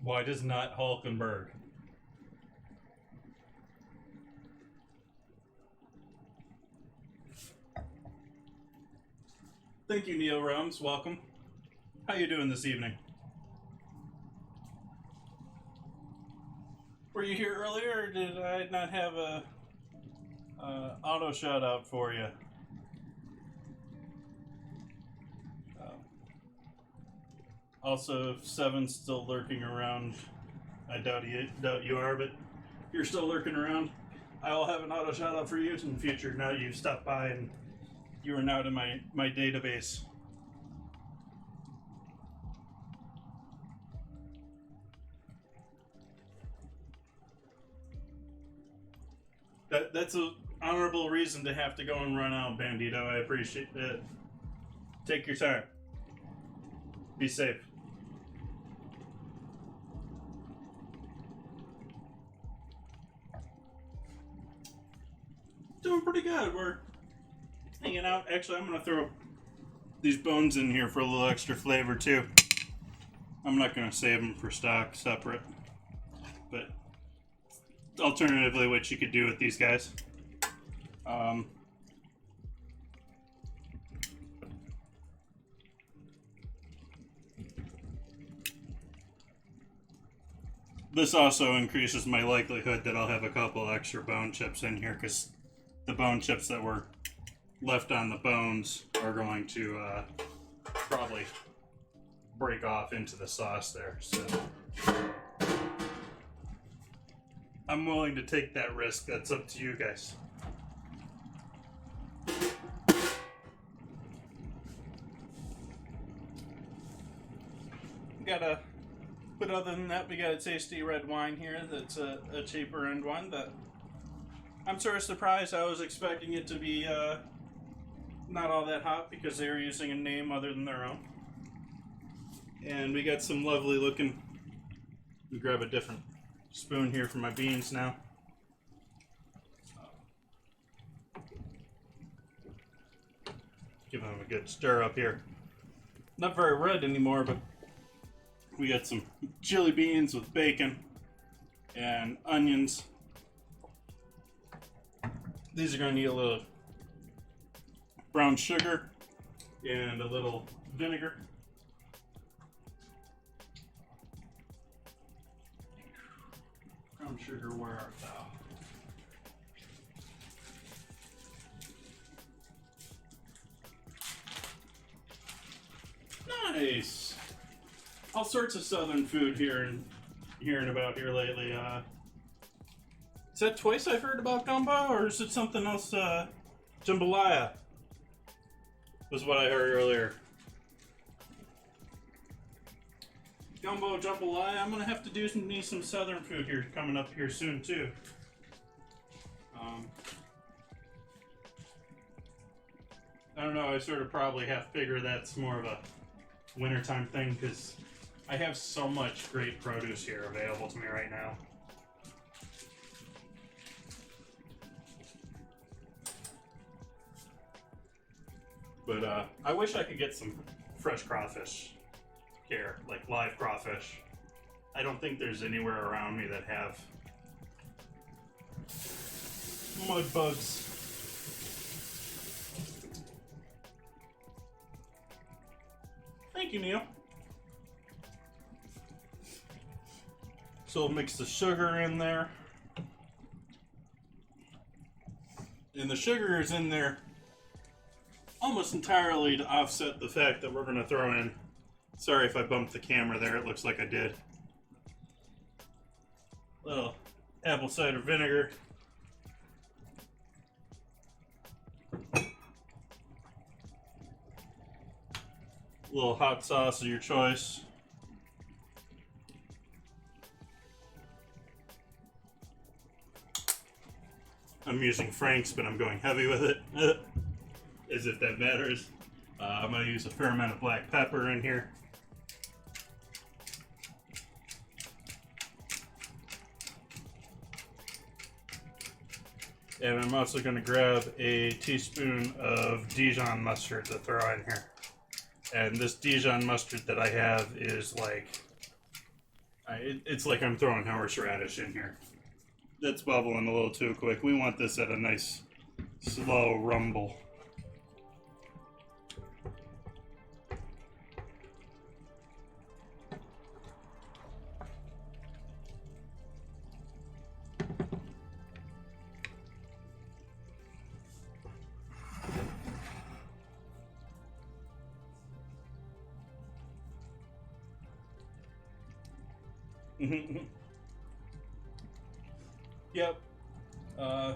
Why does not Hulkenberg? Thank you, Neil Roms. Welcome. How you doing this evening? Were you here earlier, or did I not have a auto shout out for you? Also, if Seven's still lurking around, I doubt you are, but if you're still lurking around, I will have an auto shout out for you in the future. Now you've stopped by and you are now in my database. That's an honorable reason to have to go and run out, Bandito. I appreciate that. Take your time. Be safe. Doing pretty good. We're hanging out. Actually, I'm going to throw these bones in here for a little extra flavor, too. I'm not going to save them for stock separate. But alternatively, what you could do with these guys. This also increases my likelihood that I'll have a couple extra bone chips in here, because the bone chips that were left on the bones are going to probably break off into the sauce there. So I'm willing to take that risk. That's up to you guys. But other than that, we got a tasty red wine here that's a cheaper end one that I'm sort of surprised. I was expecting it to be not all that hot because they were using a name other than their own. And we got some lovely looking, let me grab a different spoon here for my beans now. Give them a good stir up here. Not very red anymore, but we got some chili beans with bacon and onions. These are going to need a little brown sugar and a little vinegar. Brown sugar, where art thou? Nice. All sorts of southern food hearing about here lately. Is that twice I've heard about gumbo, or is it something else? Jambalaya was what I heard earlier. Gumbo, jambalaya. I'm gonna have to need some southern food here coming up here soon too. I don't know. I sort of probably have to figure that's more of a wintertime thing because I have so much great produce here available to me right now. But I wish I could get some fresh crawfish here, like live crawfish. I don't think there's anywhere around me that have mud bugs. Thank you, Neil. So we'll mix the sugar in there. And the sugar is in there almost entirely to offset the fact that we're going to throw in, sorry if I bumped the camera there, it looks like I did, little apple cider vinegar. Little hot sauce of your choice. I'm using Frank's, but I'm going heavy with it, as if that matters. I'm going to use a fair amount of black pepper in here. And I'm also going to grab a teaspoon of Dijon mustard to throw in here. And this Dijon mustard that I have is like, it's like I'm throwing horseradish in here. That's bubbling a little too quick. We want this at a nice, slow rumble. Yep. I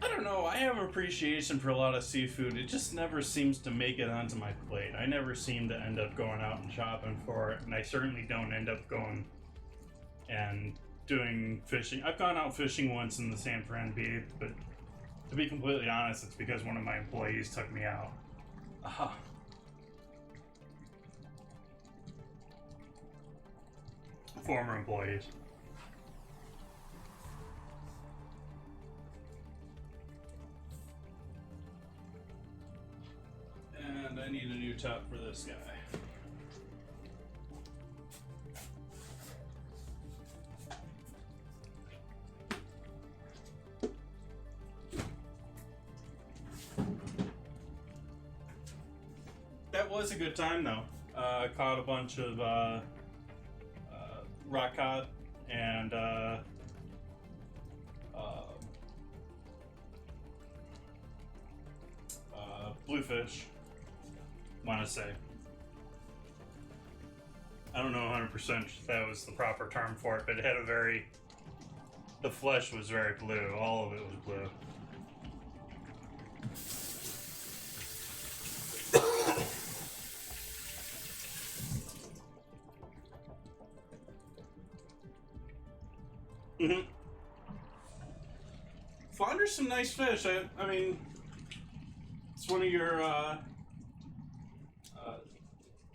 don't know. I have appreciation for a lot of seafood. It just never seems to make it onto my plate. I never seem to end up going out and shopping for it, and I certainly don't end up going and doing fishing. I've gone out fishing once in the San Fran Bay, but to be completely honest, it's because one of my employees took me out. Former employees. And I need a new top for this guy. That was a good time though. I caught a bunch of rock cod and bluefish, want to say. I don't know 100% if that was the proper term for it, but it had a very, the flesh was very blue. All of it was blue. Flounder's some nice fish. I mean, it's one of your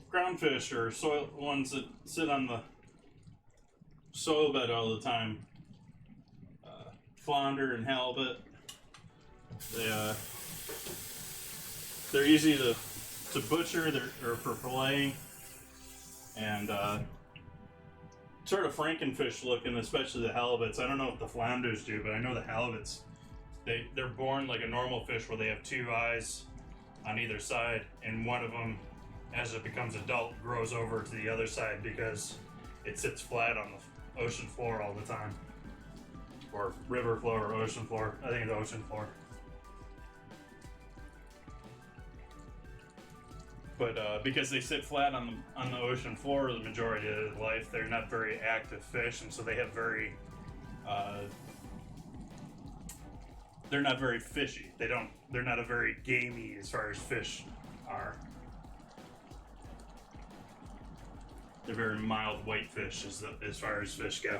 ground fish or soil ones that sit on the soil bed all the time. Flounder and halibut. They're easy to butcher. Or for filleting, and sort of Frankenfish looking, especially the halibuts. I don't know if the flounders do, but I know the halibuts, they're born like a normal fish where they have two eyes on either side, and one of them, as it becomes adult, grows over to the other side because it sits flat on the ocean floor all the time. Or river floor or ocean floor. I think it's ocean floor. But because they sit flat on the ocean floor the majority of their life, they're not very active fish, and so they have they're not very fishy. They're not a very gamey as far as fish are. They're very mild white fish as far as fish go.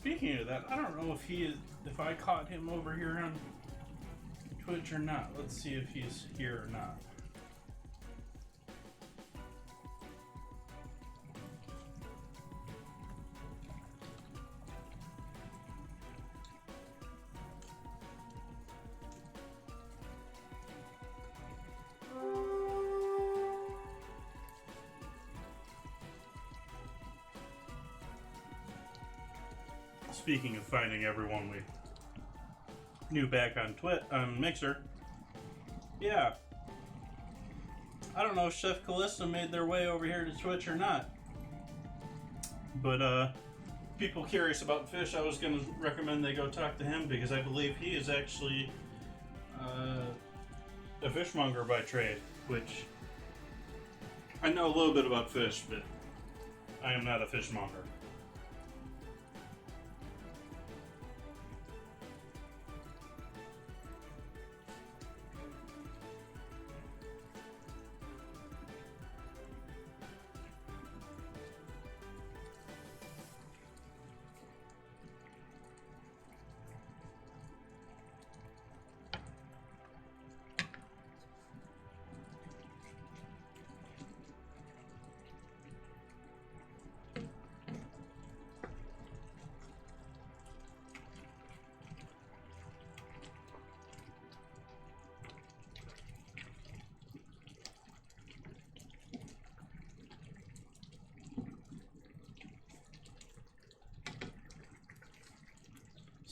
speaking of that, I don't know if I caught him over here on Twitch or not. Let's see if he's here or not. Speaking of finding everyone we knew back on Mixer, yeah, I don't know if Chef Callisto made their way over here to Twitch or not, but people curious about fish, I was going to recommend they go talk to him because I believe he is actually a fishmonger by trade, which I know a little bit about fish, but I am not a fishmonger.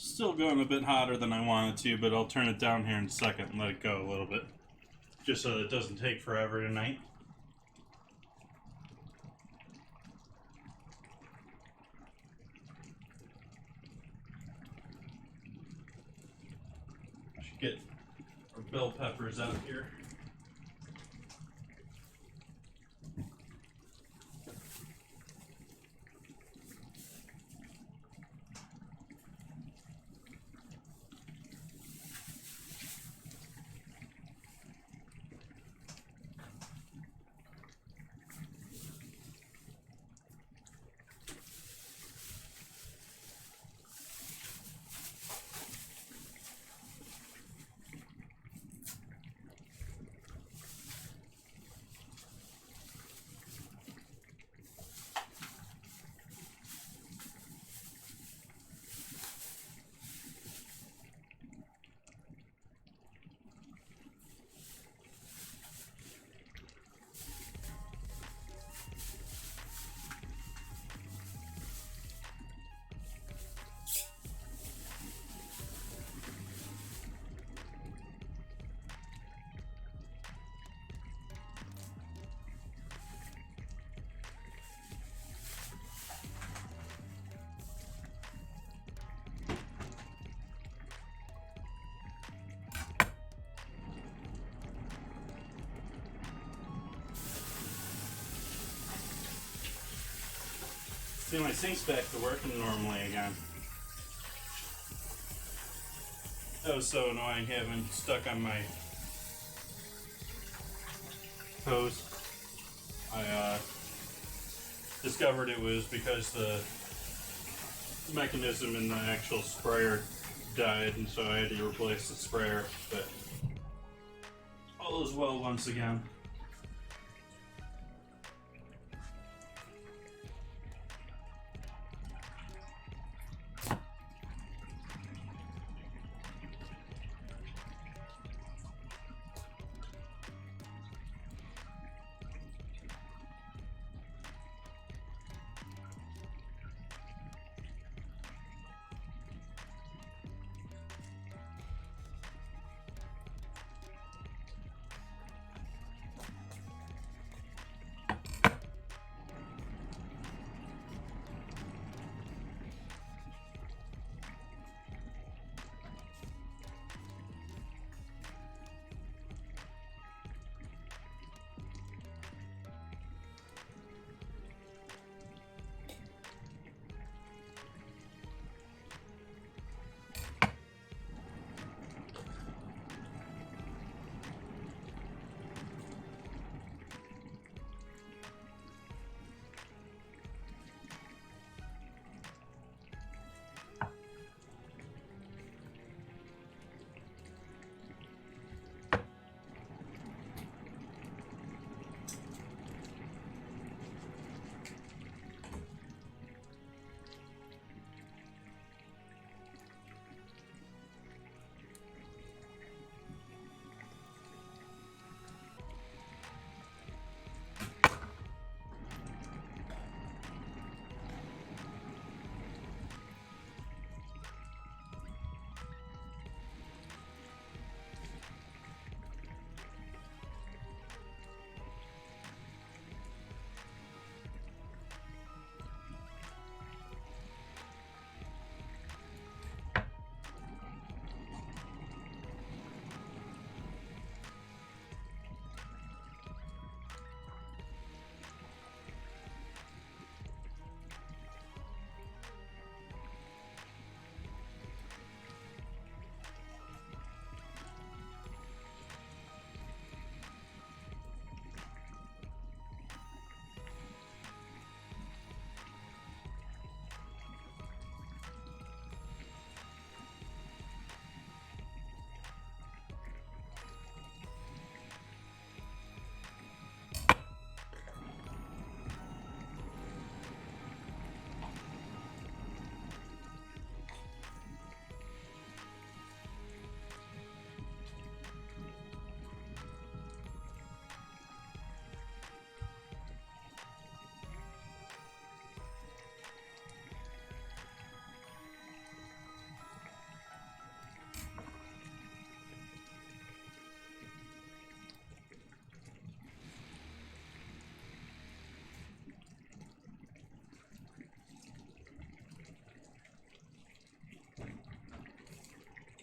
Still going a bit hotter than I wanted to, but I'll turn it down here in a second and let it go a little bit. Just so that it doesn't take forever tonight. Should get our bell peppers out here. See, my sink's back to working normally again. That was so annoying having stuck on my hose. I discovered it was because the mechanism in the actual sprayer died, and so I had to replace the sprayer, but all is well once again.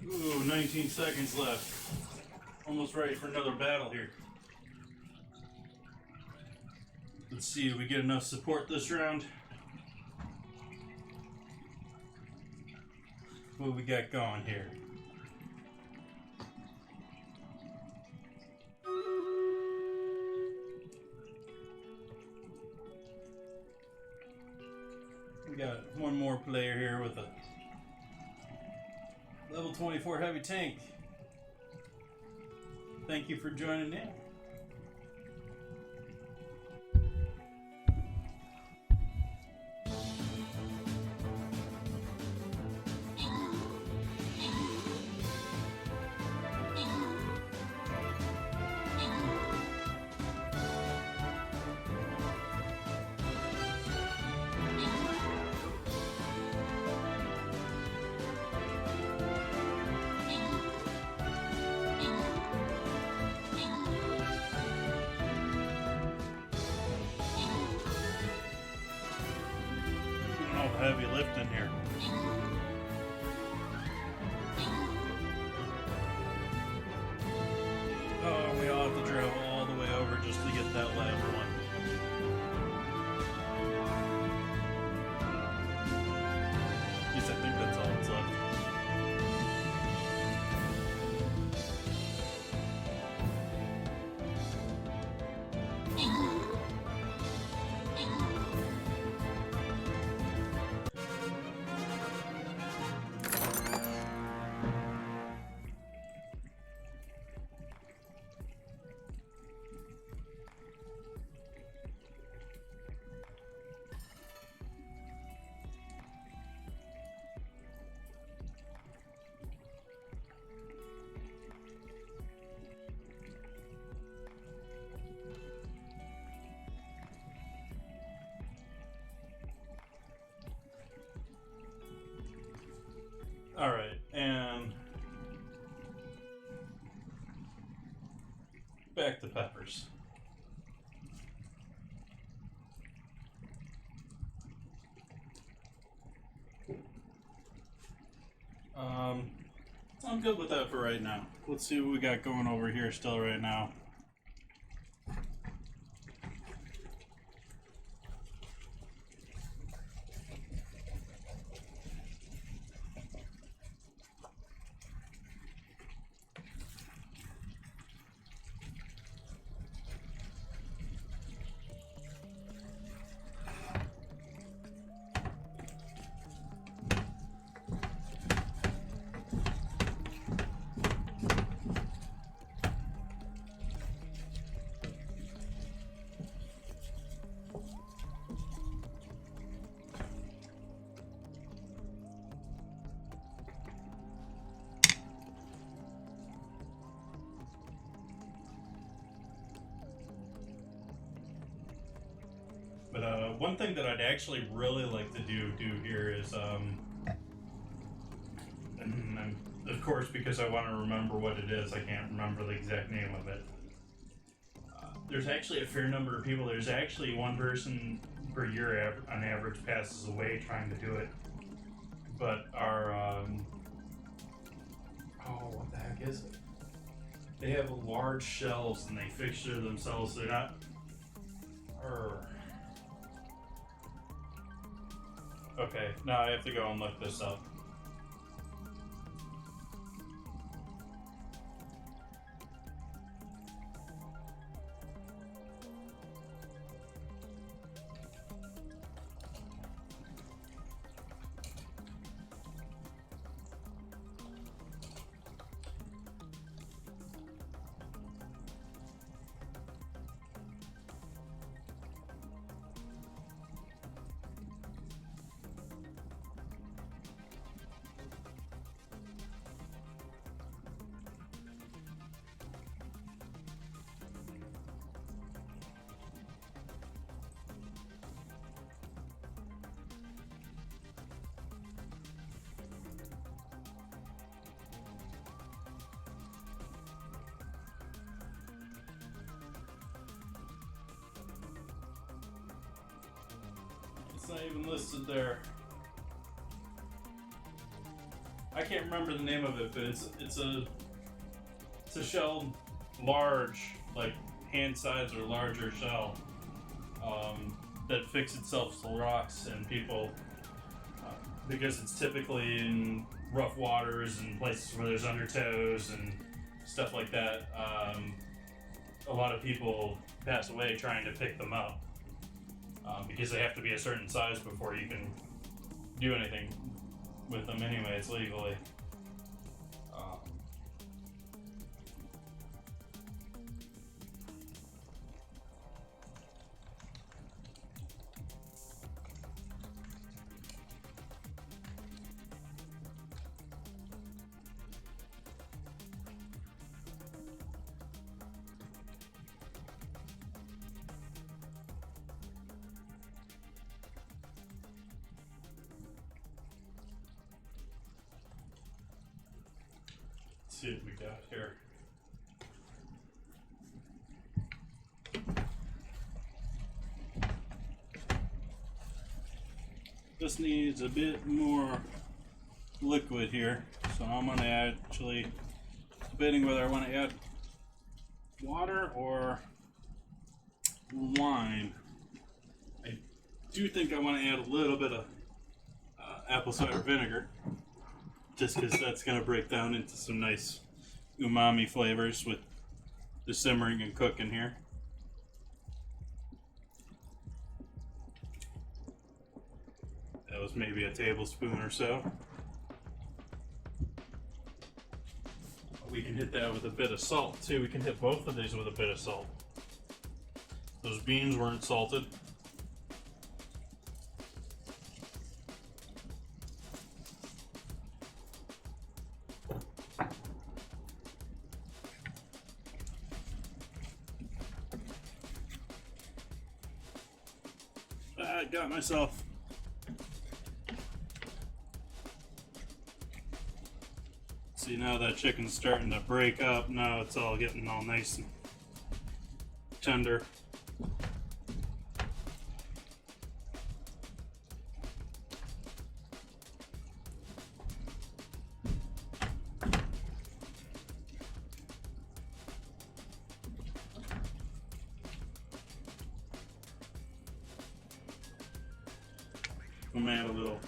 Ooh, 19 seconds left. Almost ready for another battle here. Let's see if we get enough support this round. What we got going here? We got one more player here with a level 24 heavy tank. Thank you for joining in. Heavy lifting here. Oh, we all have to travel all the way over just to get that last one. Yes, I think that's all that's left. All right, and back to peppers. I'm good with that for right now. Let's see what we got going over here still right now. But one thing that I'd actually really like to do here is, and of course, because I want to remember what it is, I can't remember the exact name of it. There's actually a fair number of people. There's actually one person per year on average passes away trying to do it. But our, what the heck is it? They have large shelves and they fixture themselves. So they're not. Okay, now I have to go and look this up. It's not even listed there. I can't remember the name of it, but it's a shell, large, like hand size or larger shell, that fix itself to rocks, and people, because it's typically in rough waters and places where there's undertows and stuff like that, a lot of people pass away trying to pick them up, because they have to be a certain size before you can do anything with them anyways legally. See what we got here. This needs a bit more liquid here, so I'm going to actually debating whether I want to add water or wine. I do think I want to add a little bit of apple cider vinegar, just because that's going to break down into some nice umami flavors with the simmering and cooking here. That was maybe a tablespoon or so. We can hit that with a bit of salt too. We can hit both of these with a bit of salt. Those beans weren't salted. I got myself. See, now that chicken's starting to break up. Now it's all getting all nice and tender. I'm gonna add a little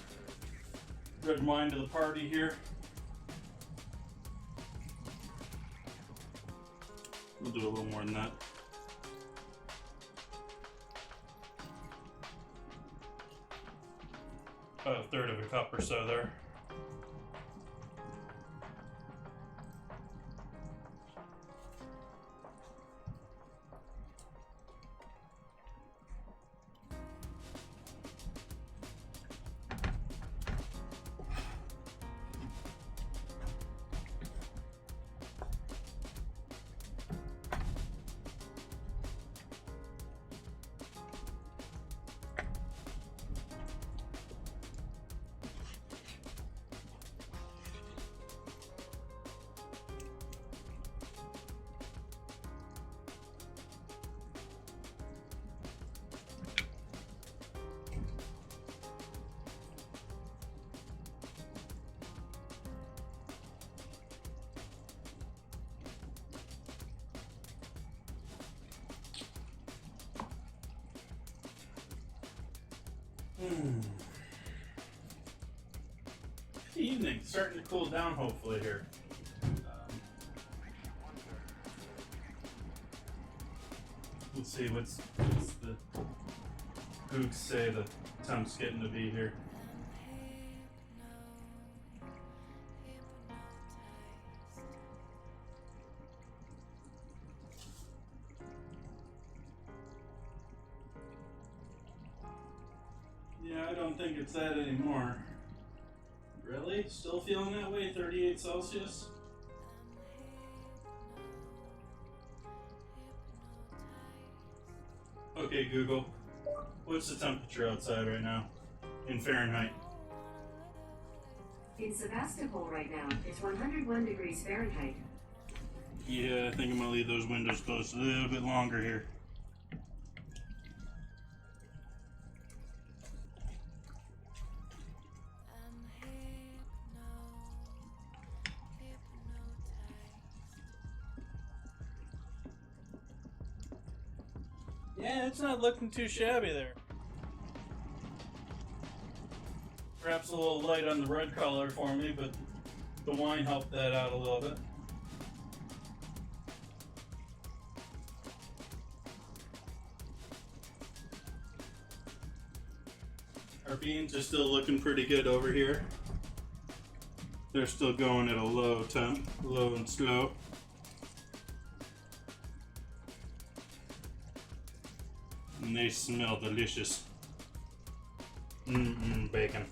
red wine to the party here. We'll do a little more than that. About a third of a cup or so there. Evening, starting to cool down hopefully here. Let's see what's the gooks say the temp's getting to be here. Yeah, I don't think it's that anymore. Really? Still feeling that way? 38 Celsius? Okay, Google. What's the temperature outside right now? In Fahrenheit. In Sebastopol right now, it's 101 degrees Fahrenheit. Yeah, I think I'm gonna leave those windows closed a little bit longer here. Yeah, it's not looking too shabby there. Perhaps a little light on the red color for me, but the wine helped that out a little bit. Our beans are still looking pretty good over here. They're still going at a low temp, low and slow. And they smell delicious. Bacon.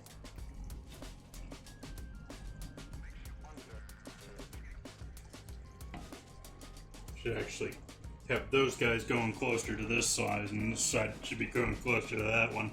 Should actually have those guys going closer to this side, and this side should be going closer to that one.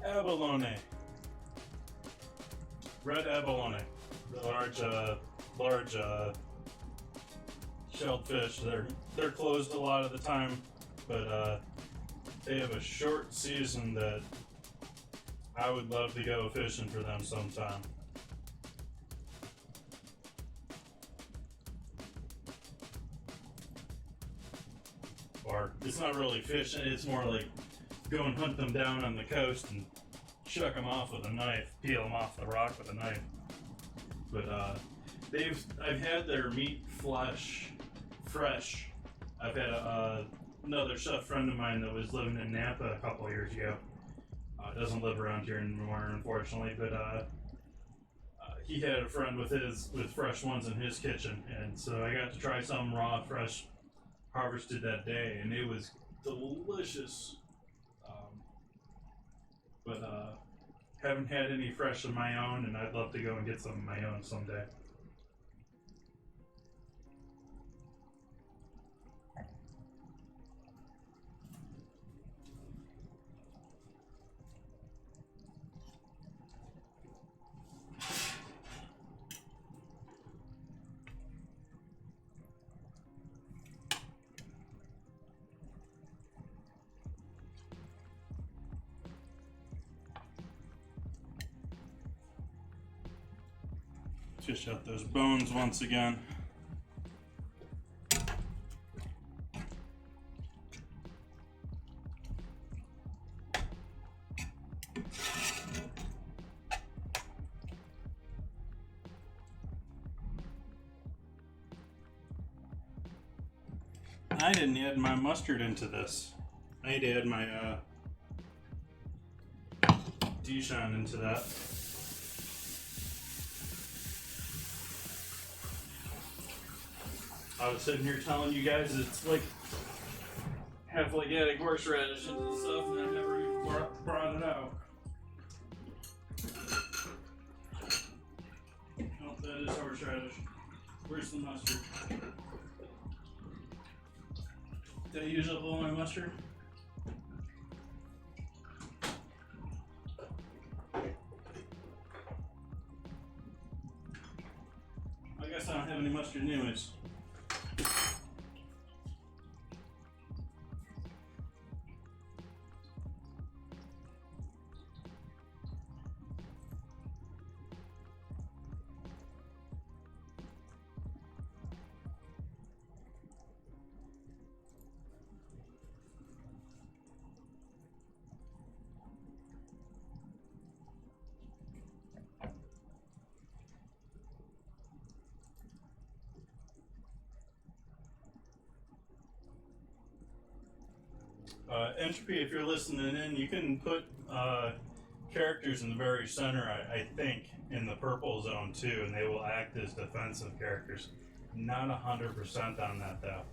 Abalone. Red abalone. The large shelled fish. They're closed a lot of the time, but they have a short season that I would love to go fishing for them sometime. Or it's not really fishing, it's more like go and hunt them down on the coast and chuck them off with a knife, peel them off the rock with a knife. But I've had their meat fresh. I've had another chef friend of mine that was living in Napa a couple of years ago. Doesn't live around here anymore, unfortunately, but he had a friend with fresh ones in his kitchen, and so I got to try some raw, fresh, harvested that day, and it was delicious. But haven't had any fresh of my own, and I'd love to go and get some of my own someday. Fish out those bones once again. I didn't add my mustard into this. I'd add my Dijon into that. I was sitting here telling you guys it's like half like adding horseradish into the stuff, and I never even brought it out. Oh, that is horseradish. Where's the mustard? Did I use up all my mustard? I guess I don't have any mustard anyways. Entropy, if you're listening in, you can put characters in the very center, I think, in the purple zone too, and they will act as defensive characters. Not 100% on that though.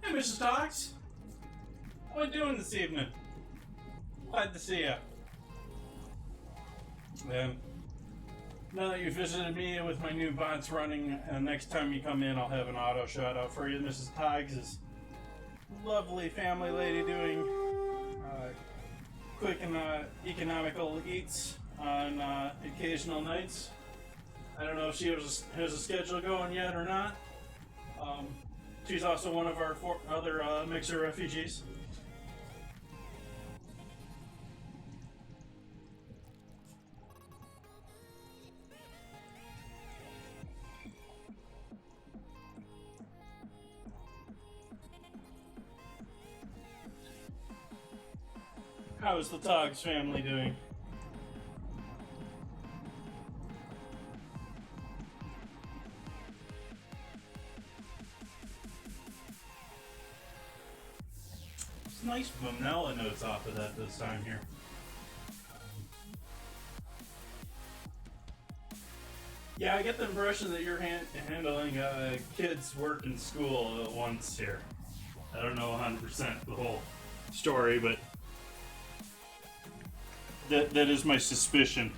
Hey, Mrs. Tox. What are you doing this evening? Glad to see you. Now that you visited me with my new bots running, next time you come in, I'll have an auto shout out for you. Mrs. Tiggs is lovely family lady doing quick and economical eats on occasional nights. I don't know if she has a schedule going yet or not. She's also one of our other mixer refugees. How's the Togs family doing? It's nice vanilla notes off of that this time here. Yeah, I get the impression that you're handling kids' work and school at once here. I don't know 100% the whole story, but that is my suspicion.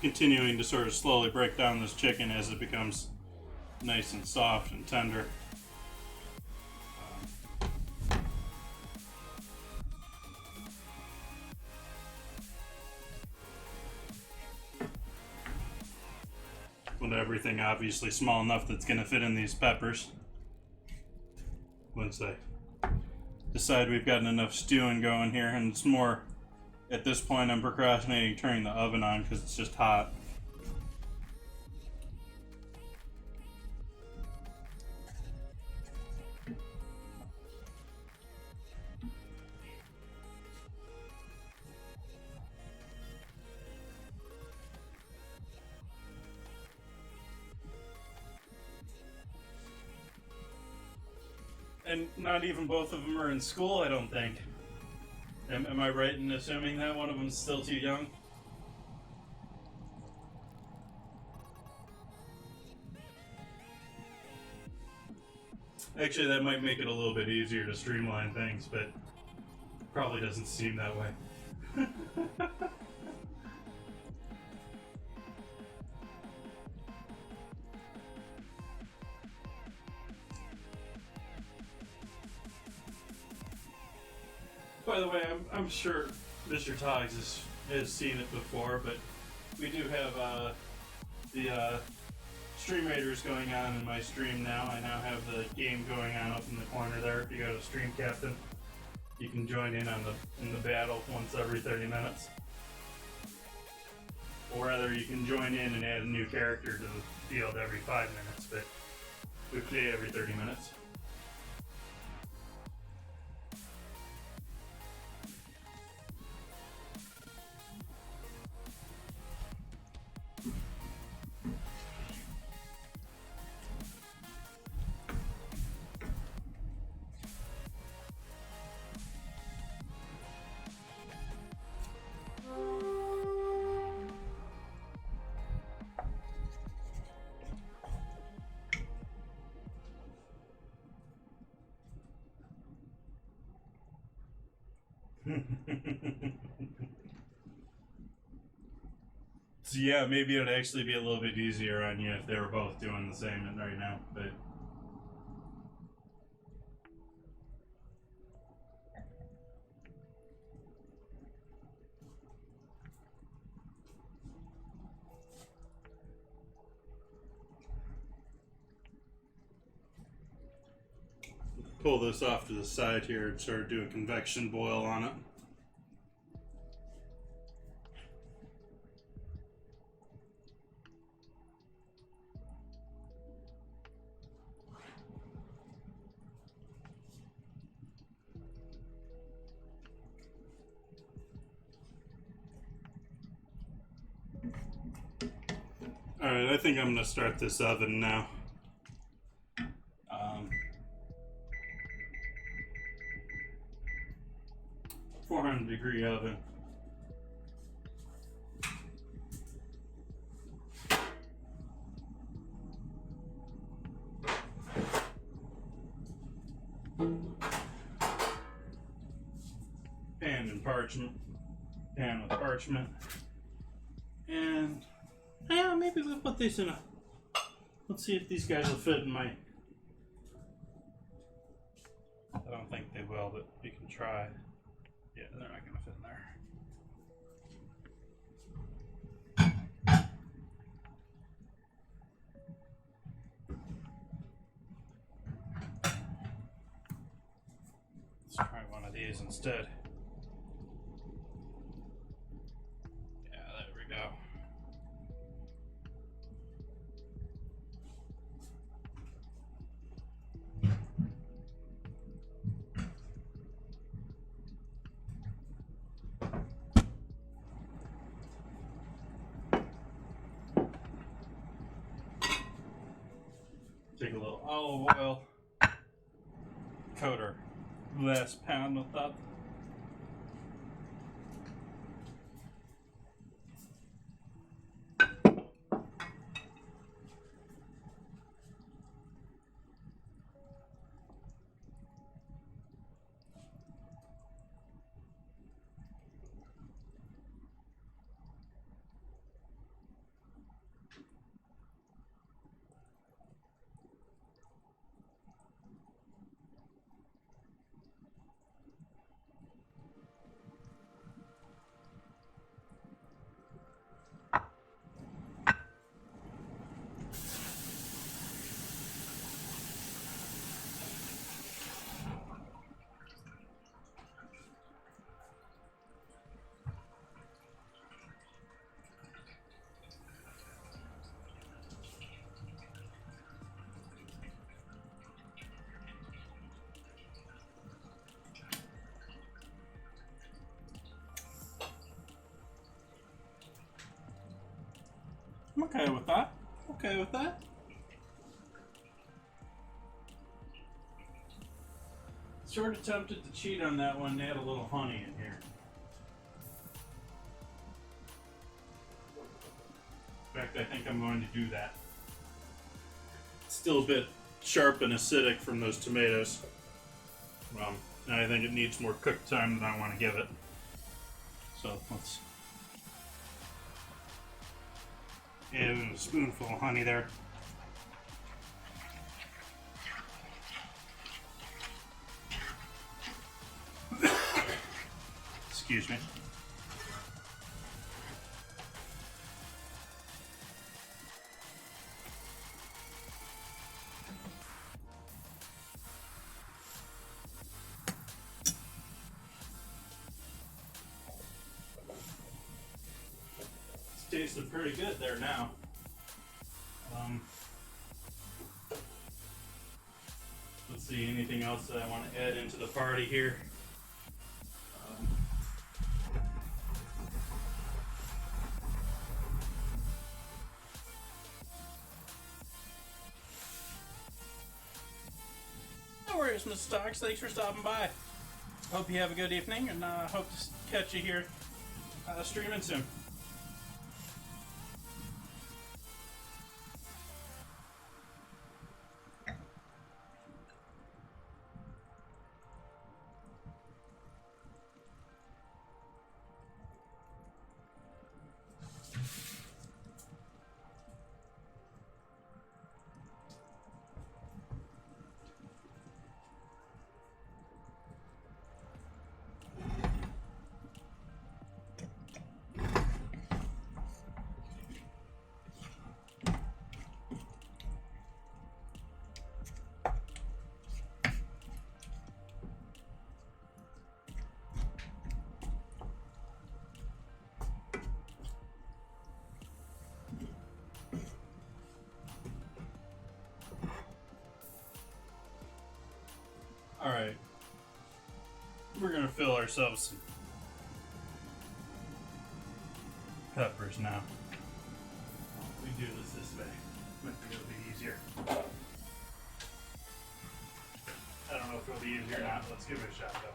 Continuing to sort of slowly break down this chicken as it becomes nice and soft and tender. With everything obviously small enough that's going to fit in these peppers. Once I decide we've gotten enough stewing going here, and it's more, at this point I'm procrastinating turning the oven on because it's just hot. And not even both of them are in school, I don't think. Am I right in assuming that one of them's still too young? Actually, that might make it a little bit easier to streamline things, but probably doesn't seem that way. By the way, I'm sure Mr. Togs has seen it before, but we do have the Stream Raiders going on in my stream now. I now have the game going on up in the corner there. If you go to Stream Captain, you can join in on the battle once every 30 minutes. Or rather, you can join in and add a new character to the field every 5 minutes, but we play every 30 minutes. So yeah, maybe it would actually be a little bit easier on you if they were both doing the same right now, but pull this off to the side here and sort of do a convection boil on it. Alright, I think I'm going to start this oven now. 400-degree oven. parchment, pan with parchment, and yeah, maybe we'll put these in a. Let's see if these guys will fit in my. I don't think they will, but we can try. Yeah, they're not going to fit in there. Let's try one of these instead. Yeah, there we go. Take a little olive oil, coat our last pound with that. I'm okay with that. Okay with that. Sort of tempted to cheat on that one. They had a little honey in here. In fact, I think I'm going to do that. It's still a bit sharp and acidic from those tomatoes. And I think it needs more cook time than I want to give it. So let's add a spoonful of honey there. Excuse me. It's tasting pretty good there now. Let's see, anything else that I want to add into the party here? No worries, Mr. Stocks. Thanks for stopping by. Hope you have a good evening, and hope to catch you here streaming soon. Alright, we're going to fill ourselves some peppers now. We do this way. Might be a little bit easier. I don't know if it'll be easier or not. Let's give it a shot though.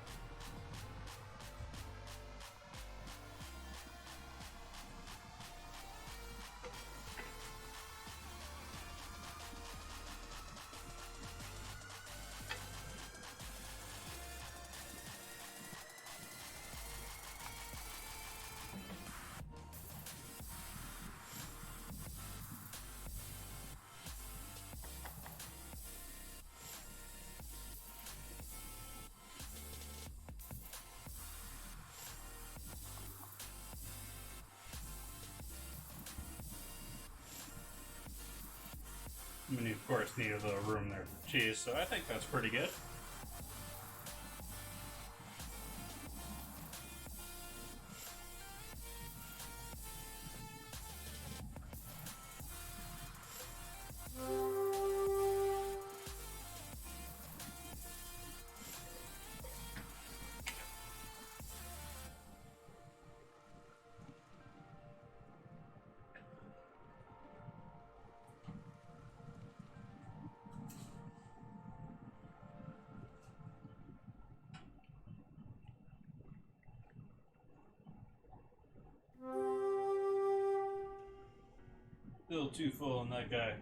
I mean, you of course need a little room there for cheese, so I think that's pretty good. A little too full on that guy.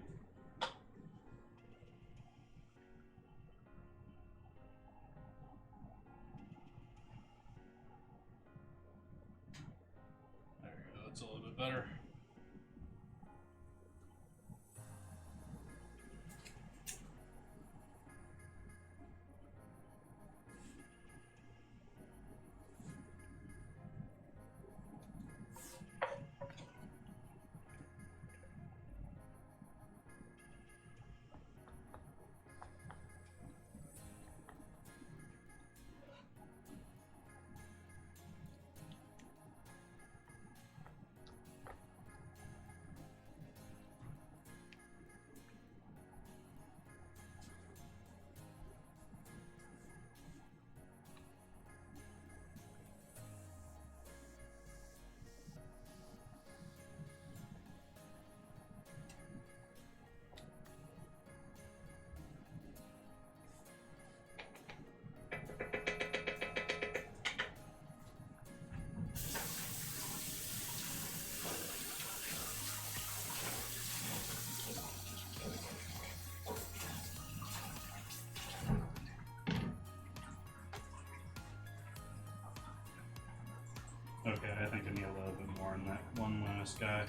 There we go, that's a little bit better. Okay, I think I need a little bit more on that one last guy.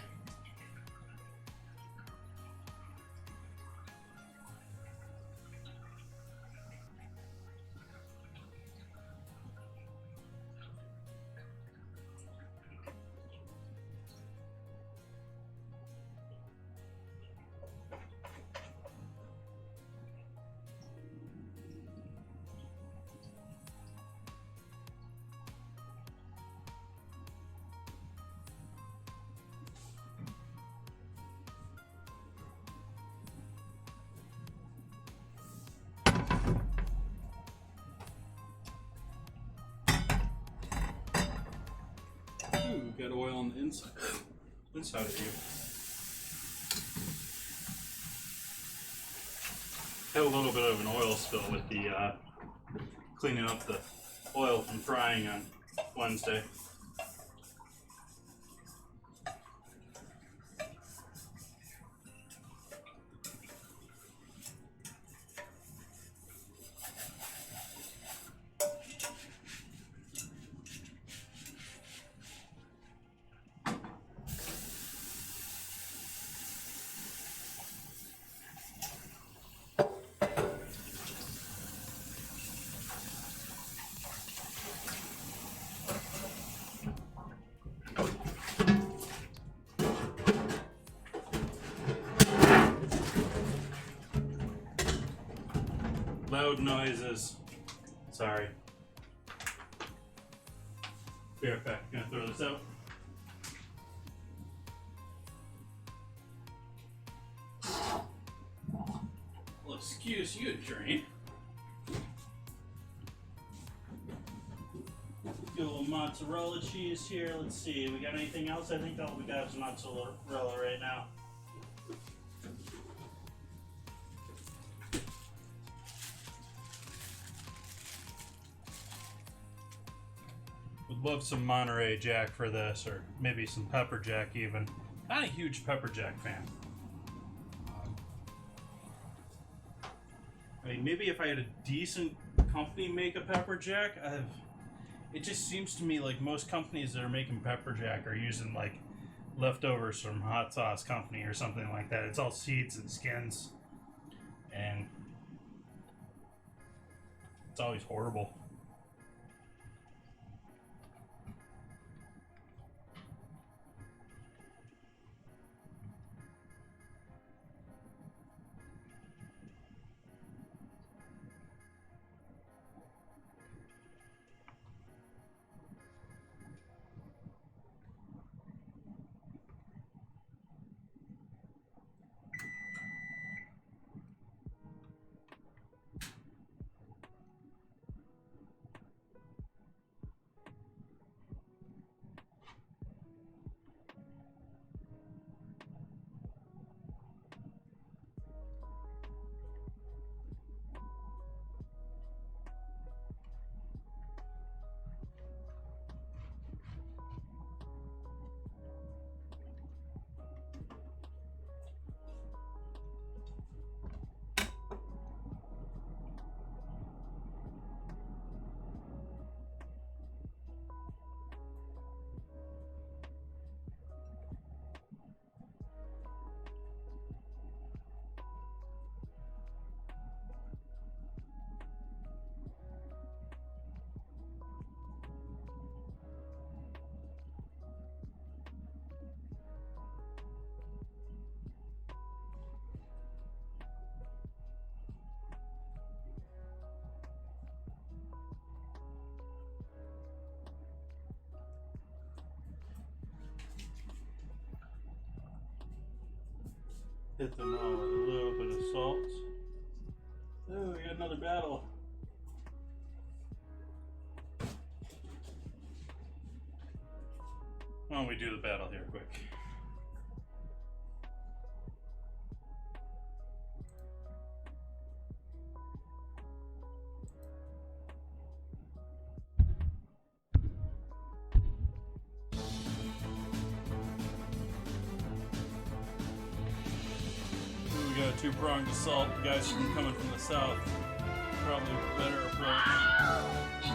Ooh, got oil on the inside of you. Had a little bit of an oil spill with the cleaning up the oil from frying on Wednesday. Loud noises. Sorry. Be right back. Gonna throw this out. Well, excuse you, Drain. Get a little mozzarella cheese here. Let's see. We got anything else? I think all we got is mozzarella right now. Would love some Monterey Jack for this, or maybe some pepper jack even. Not a huge pepper jack fan. I mean, maybe if I had a decent company make a pepper jack, it just seems to me like most companies that are making pepper jack are using like leftovers from hot sauce company or something like that. It's all seeds and skins, and it's always horrible. Hit them all with a little bit of salt. Oh, we got another battle. Why don't we do the battle here quick? We got a two-pronged assault. The guys have been coming from the south. Probably a better approach.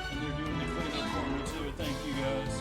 And they're doing the cleanup for me too. Thank you guys.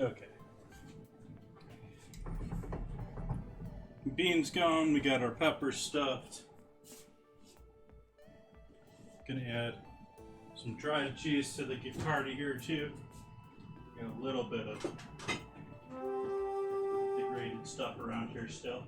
Okay. Beans gone, we got our peppers stuffed. Gonna add some dried cheese to the party here too. Got a little bit of the grated stuff around here still.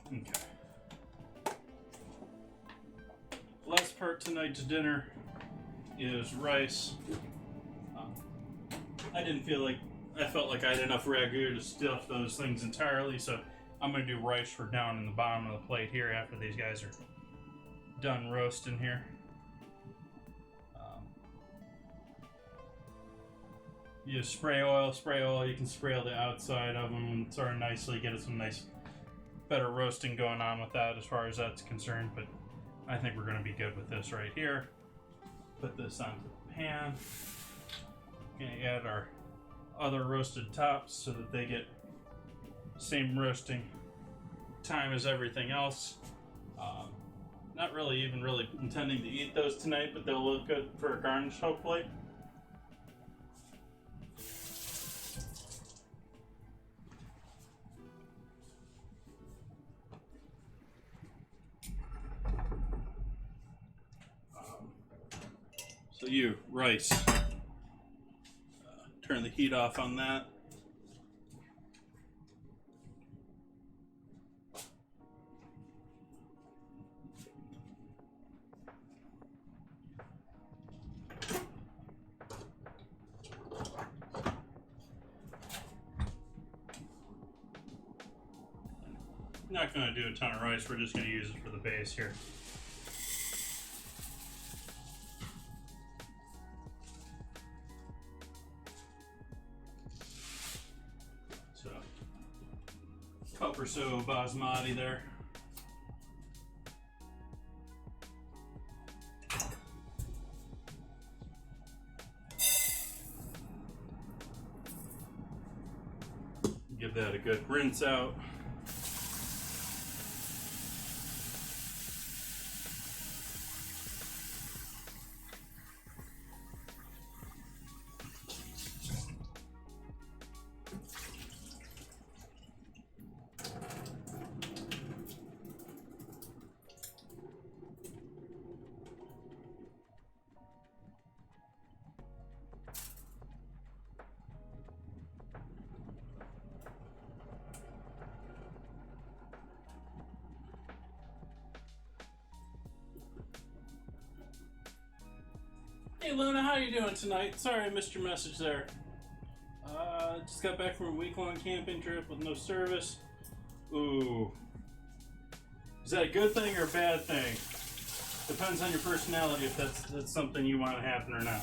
Okay. Last part tonight to dinner is rice. I felt like I had enough ragu to stuff those things entirely, so I'm going to do rice for down in the bottom of the plate here after these guys are done roasting here. You spray oil, you can spray the outside of them and sort of nicely get some nice better roasting going on with that as far as that's concerned, but I think we're going to be good with this right here. Put this onto the pan. Going to add our other roasted tops so that they get same roasting time as everything else. Not really intending to eat those tonight, but they'll look good for a garnish hopefully. So rice. Turn the heat off on that. Not going to do a ton of rice, we're just going to use it for the base here. So, cup or so of basmati there. Give that a good rinse out. Luna, how you doing tonight? Sorry I missed your message there. Just got back from a week-long camping trip with no service. Ooh. Is that a good thing or a bad thing? Depends on your personality if that's something you want to happen or not.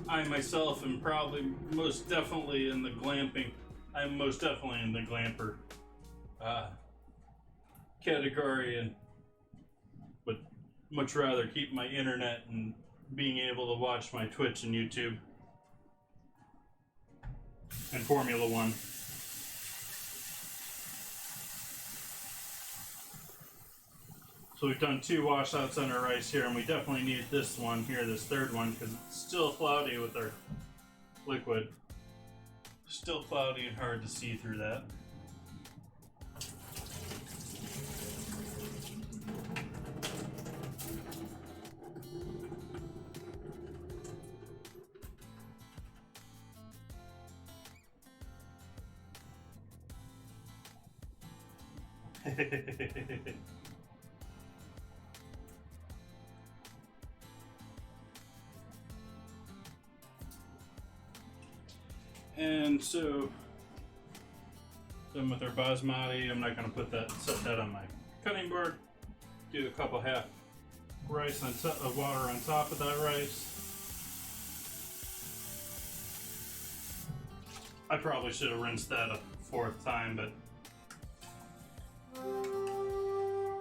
I myself am probably most definitely in the glamping. I'm most definitely in the glamper category, and would much rather keep my internet and being able to watch my Twitch and YouTube and Formula One. So we've done 2 washouts on our ice here, and we definitely need this one here, this third one, because it's still cloudy with our liquid. Still cloudy and hard to see through that. And so, done with our basmati. I'm not going to set that on my cutting board. Do a couple half rice on top of water on top of that rice. I probably should have rinsed that a 4th time, but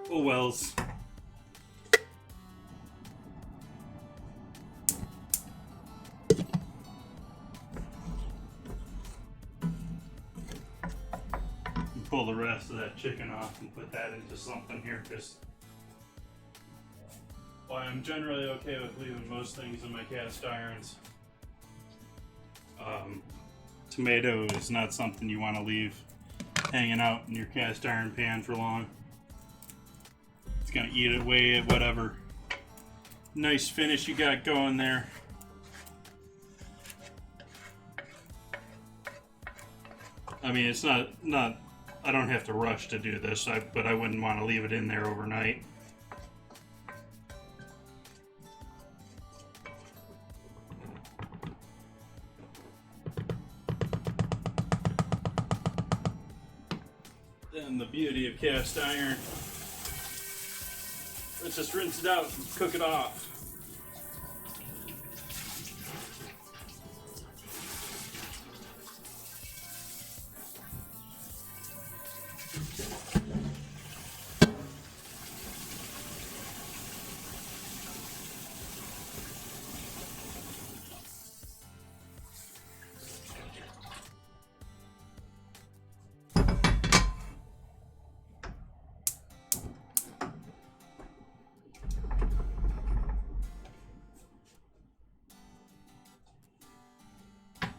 oh wells. Pull the rest of that chicken off and put that into something here, because while I'm generally okay with leaving most things in my cast irons, tomato is not something you want to leave hanging out in your cast iron pan for long. It's gonna eat away at whatever nice finish you got going there. I mean, it's not I don't have to rush to do this, but I wouldn't want to leave it in there overnight. Then the beauty of cast iron, let's just rinse it out and cook it off.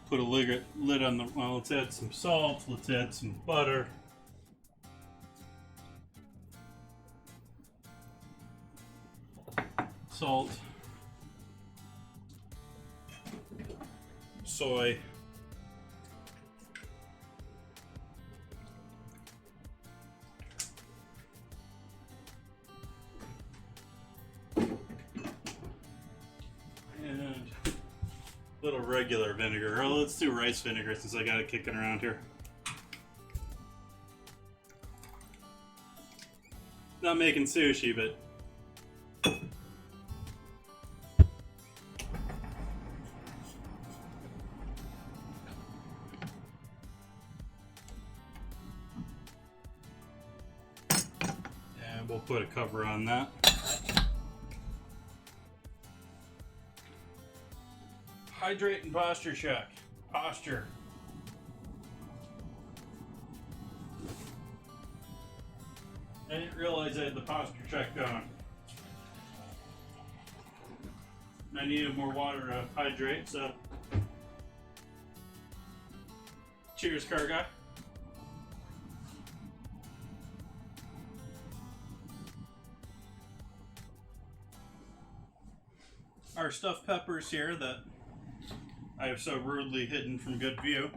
Put a lid on the, well, let's add some salt, let's add some butter. Salt. Soy. And a little regular vinegar. Oh, let's do rice vinegar since I got it kicking around here. Not making sushi, but and we'll put a cover on that. Hydrate and posture check. Posture. I didn't realize I had the posture check going. I needed more water to hydrate, so cheers, car guy. our stuffed peppers here that I have so rudely hidden from good view.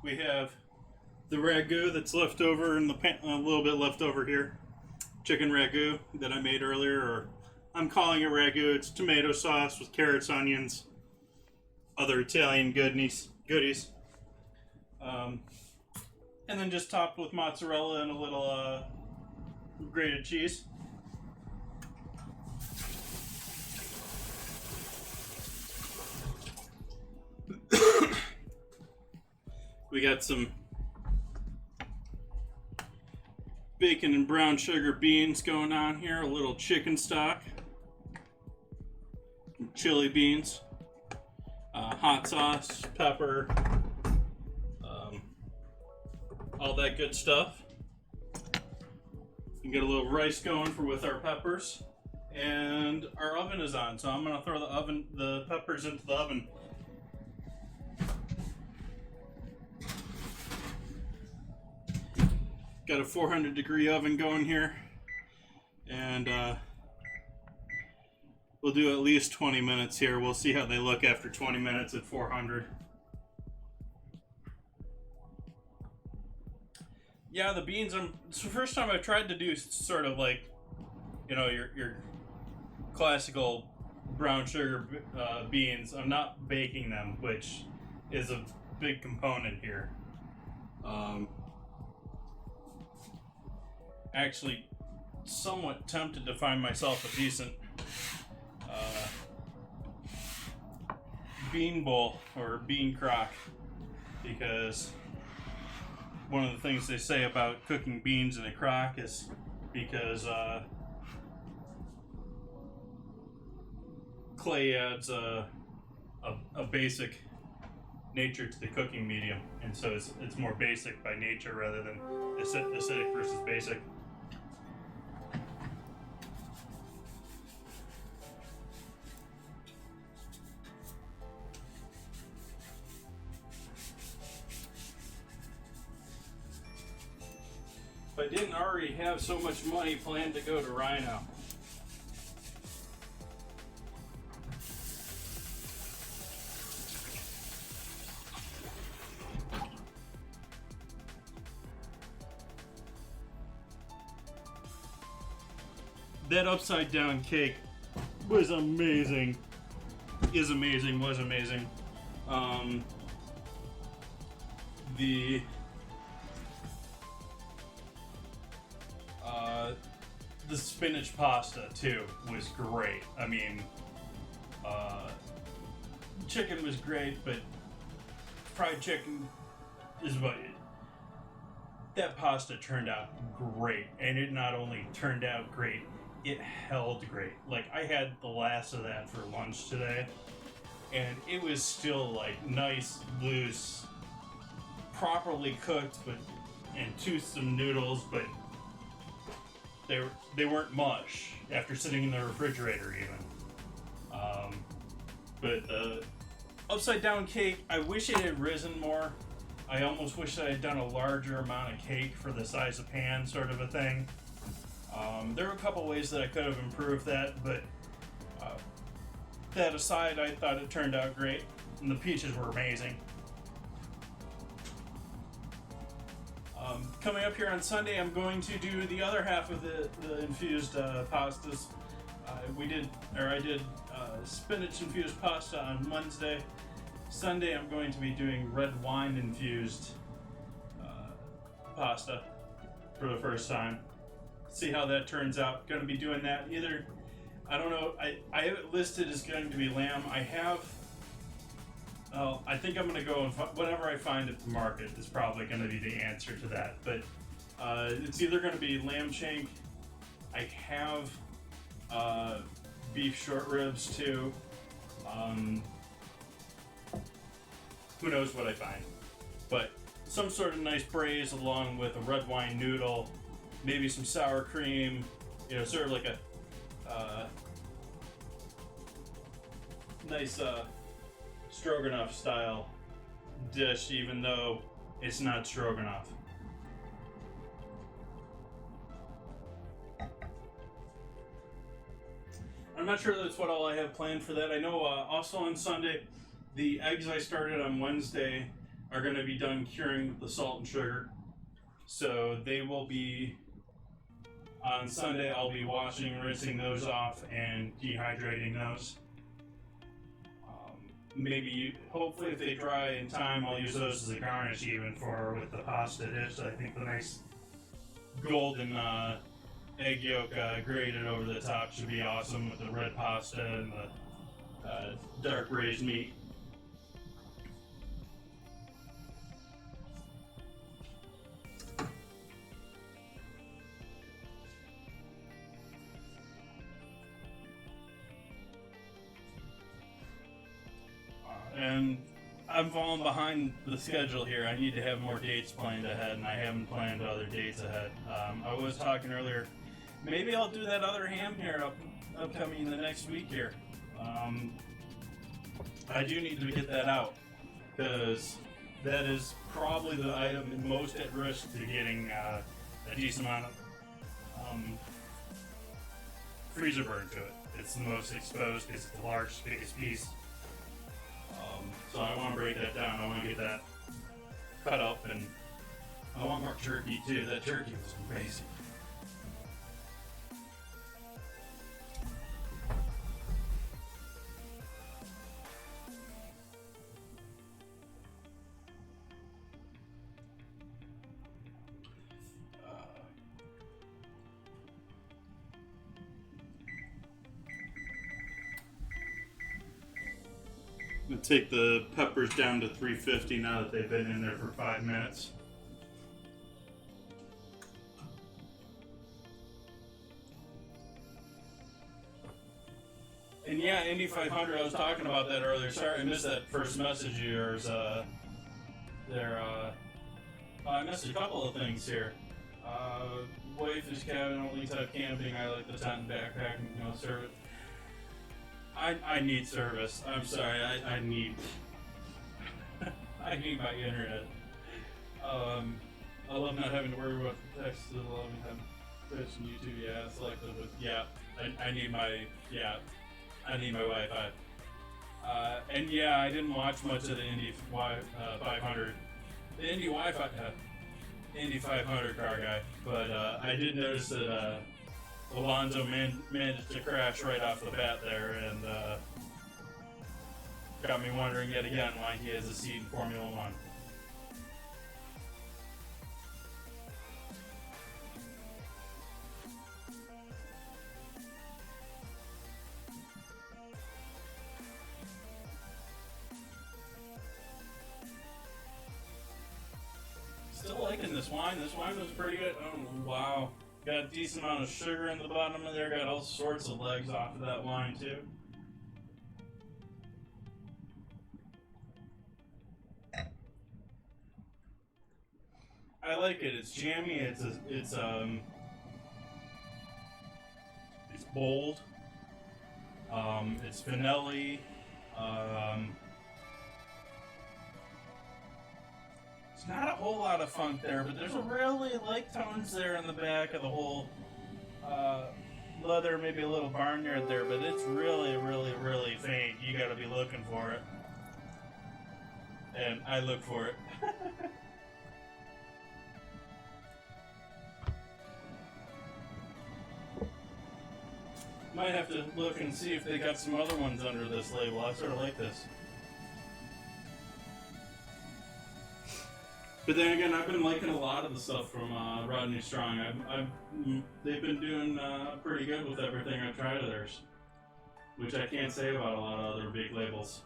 We have the ragu that's left over in the pan, a little bit left over here. Chicken ragu that I made earlier, or I'm calling it ragu. It's tomato sauce with carrots, onions, other Italian goodies. And then just topped with mozzarella and a little grated cheese. We got some bacon and brown sugar beans going on here, a little chicken stock, chili beans, hot sauce, pepper, all that good stuff. We get a little rice going with our peppers, and our oven is on, so I'm gonna throw the peppers into the oven. Got a 400-degree oven going here, and we'll do at least 20 minutes here. We'll see how they look after 20 minutes at 400. Yeah, the beans, it's the first time I've tried to do sort of like, you know, your classical brown sugar beans. I'm not baking them, which is a big component here. Actually, somewhat tempted to find myself a decent bean bowl or bean crock, because one of the things they say about cooking beans in a crock is because clay adds a basic nature to the cooking medium, and so it's more basic by nature rather than acidic versus basic. If I didn't already have so much money planned to go to Rhino. That upside down cake was amazing. Was amazing. The spinach pasta too was great. I mean, chicken was great, but fried chicken is what that pasta turned out great. And it not only turned out great, it held great. Like, I had the last of that for lunch today, and it was still like nice, loose, properly cooked, and toothsome noodles, but they weren't mush after sitting in the refrigerator even. But the upside down cake, I wish it had risen more. I almost wish I had done a larger amount of cake for the size of pan, sort of a thing. There were a couple ways that I could have improved that, but that aside, I thought it turned out great, and the peaches were amazing. Coming up here on Sunday, I'm going to do the other half of the infused pastas. I did spinach infused pasta on Wednesday. Sunday, I'm going to be doing red wine infused pasta for the first time. See how that turns out. Going to be doing that either. I don't know. I have it listed as going to be lamb. I think I'm going to go whatever I find at the market is probably going to be the answer to that. But it's either going to be lamb shank. I have beef short ribs too. Who knows what I find. But some sort of nice braise along with a red wine noodle, maybe some sour cream, sort of like a nice stroganoff style dish, even though it's not stroganoff. not sure that's what all I have planned for that. I know also on Sunday, the eggs I started on Wednesday are going to be done curing with the salt and sugar. So they will be, on Sunday, I'll be washing, rinsing those off, and dehydrating those. Maybe, hopefully if they dry in time, I'll use those as a garnish even for with the pasta dish. I think the nice golden egg yolk grated over the top should be awesome with the red pasta and the dark braised meat. And I'm falling behind the schedule here. I need to have more dates planned ahead, and I haven't planned other dates ahead. I was talking earlier, maybe I'll do that other ham here upcoming in the next week here. I do need to get that out, because that is probably the item most at risk to getting a decent amount of freezer burn to it. It's the most exposed because it's the largest, biggest piece. So I want to break that down. I want to get that cut up, and I want more turkey too. That turkey was amazing. I'm gonna take the peppers down to 350 now that they've been in there for 5 minutes. And yeah, Indy 500, I was talking about that earlier. Sorry I missed that first message of yours. I missed a couple of things here. Wife cabin, only type camping. I like the tent and backpacking, service. I need service. I'm sorry. I need I need my internet. I love not having to worry about text. I love having Twitch and YouTube. Yeah, selected with I need my Wi-Fi. And yeah, I didn't watch much of the Indy 500, the Indy Wi-Fi, Indy 500 car guy, but I did notice that. Alonso managed to crash right off the bat there, and got me wondering yet again why he has a seat in Formula One. Still liking this wine. This wine was pretty good. Oh, wow. Got a decent amount of sugar in the bottom of there. Got all sorts of legs off of that wine too. I like it. It's jammy. It's bold. It's vanilla-y. It's not a whole lot of funk there, but there's a really light tones there in the back of the whole leather, maybe a little barnyard there, but it's really, really, really faint. You gotta be looking for it. And I look for it. Might have to look and see if they got some other ones under this label. I sort of like this. But then again, I've been liking a lot of the stuff from Rodney Strong. They've been doing pretty good with everything I've tried of theirs, which I can't say about a lot of other big labels.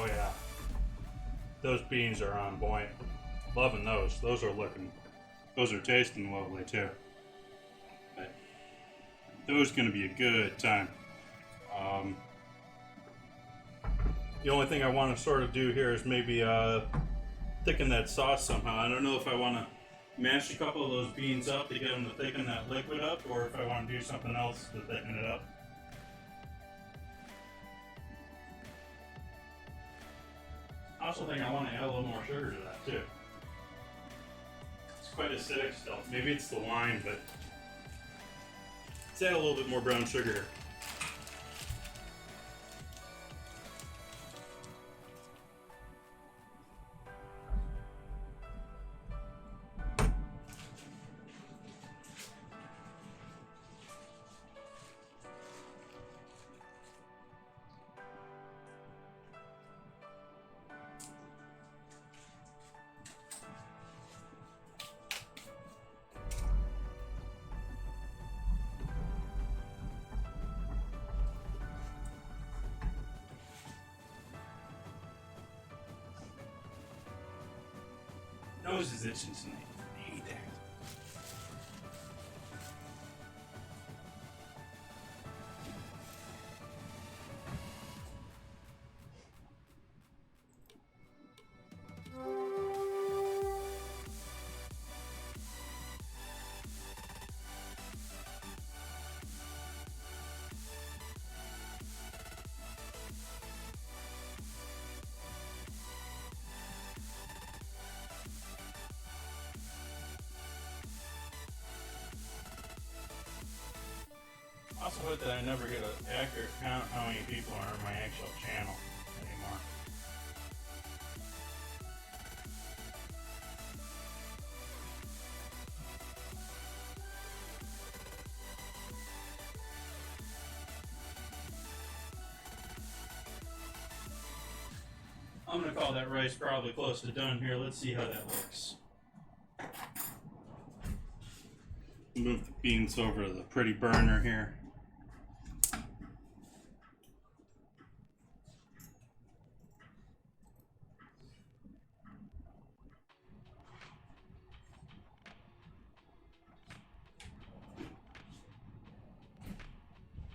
Oh yeah. Those beans are on point. Loving those. Those are tasting lovely too. But those are going to be a good time. The only thing I want to sort of do here is maybe thicken that sauce somehow. I don't know if I want to mash a couple of those beans up to get them to thicken that liquid up, or if I want to do something else to thicken it up. I also think I want to add a little more sugar to that too. It's quite acidic still. Maybe it's the wine, but let's add a little bit more brown sugar here. Nose is itching tonight. I hate that. I also hope that I never get an accurate count how many people are on my actual channel anymore. I'm going to call that rice probably close to done here. Let's see how that looks. Move the beans over to the pretty burner here.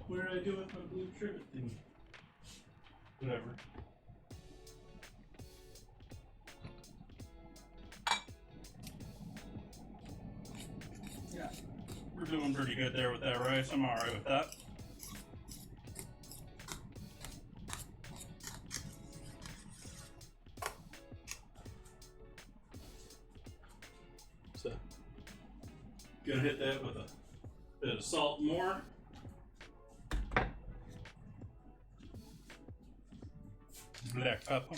What did I do with my blue trivet thing? Whatever. Yeah, we're doing pretty good there with that rice. I'm alright with that. So, gonna hit that with a bit of salt more. Black pepper.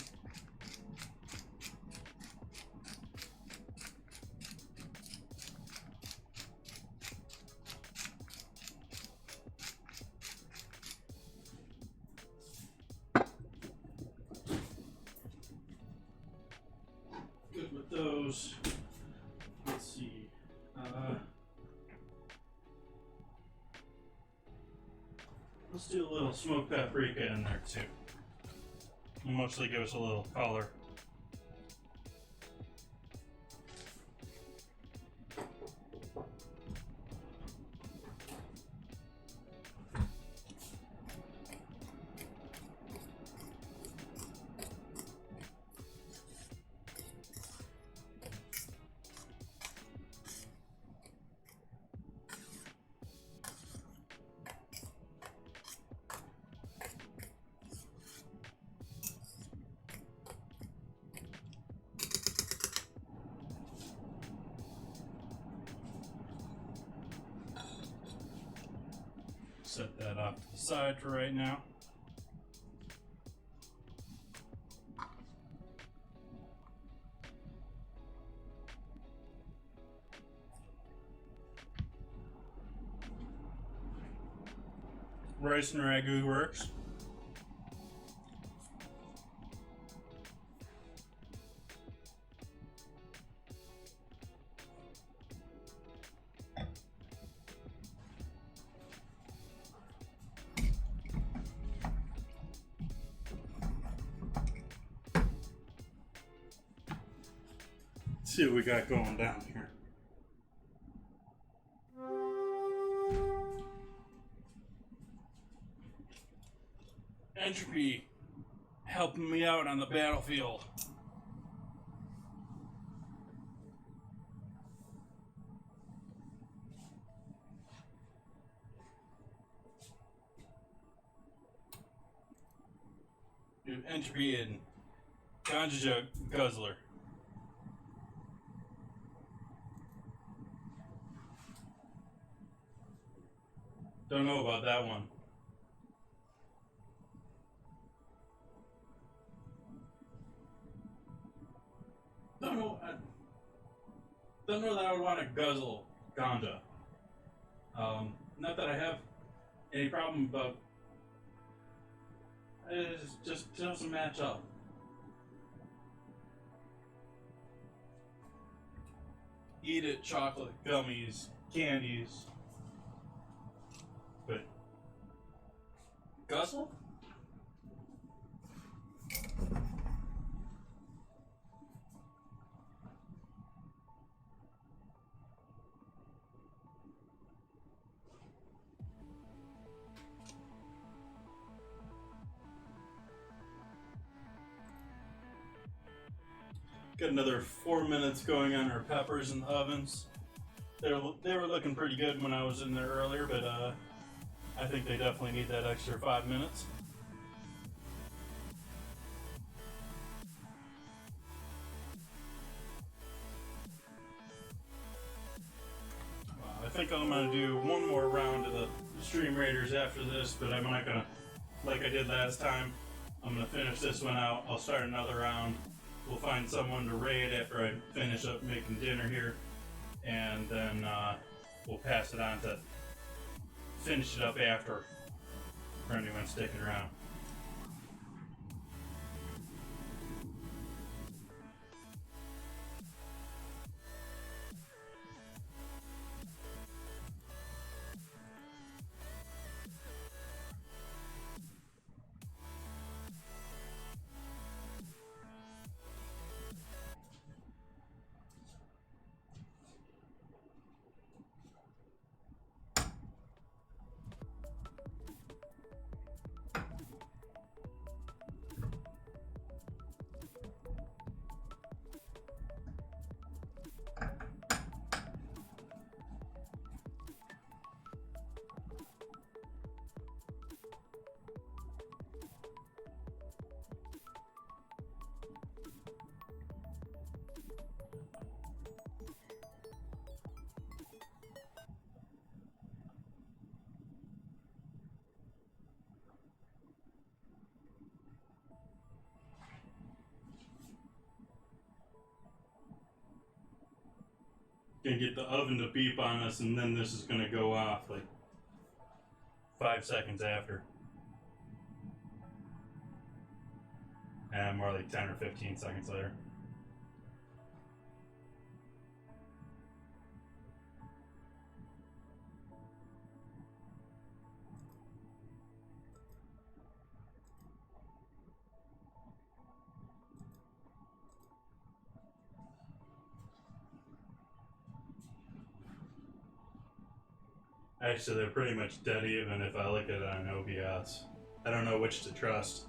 Good with those. Let's see. Let's do a little smoked paprika in there too. Mostly give us a little color. Set that off to the side for right now. Rice and ragu works. see what we got going down here. Entropy helping me out on the battlefield. Dude, Entropy and Ganja Guzzler. Don't know about that one. Don't know that I would want to guzzle ganja. Not that I have any problem, but it just doesn't match up. Eat it, chocolate, gummies, candies. But guzzle? Got another 4 minutes going on our peppers in the ovens. They were looking pretty good when I was in there earlier, but I think they definitely need that extra 5 minutes. I think I'm going to do one more round of the Stream Raiders after this, but I'm not going to, like I did last time, I'm going to finish this one out. I'll start another round. We'll find someone to raid after I finish up making dinner here, and then we'll pass it on to finish it up after for anyone sticking around. Gonna get the oven to beep on us, and then this is gonna go off like 5 seconds after. And more like 10 or 15 seconds later. Actually, they're pretty much dead even if I look at it on OBS. I don't know which to trust.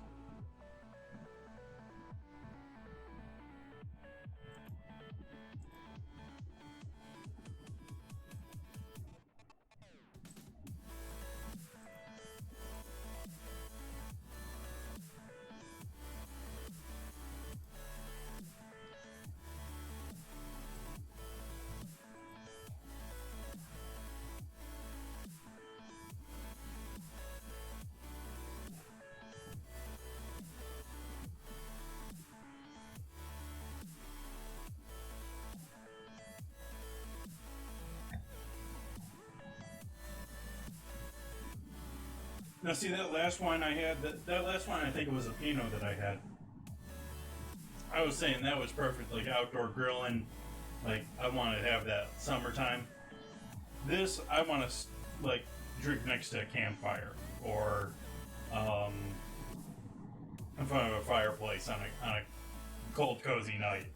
Now see that last wine I had, that last wine I think it was a Pinot that I had. I was saying that was perfect, like outdoor grilling, like I want to have that summertime. This, I want to like drink next to a campfire or in front of a fireplace on a cold, cozy night.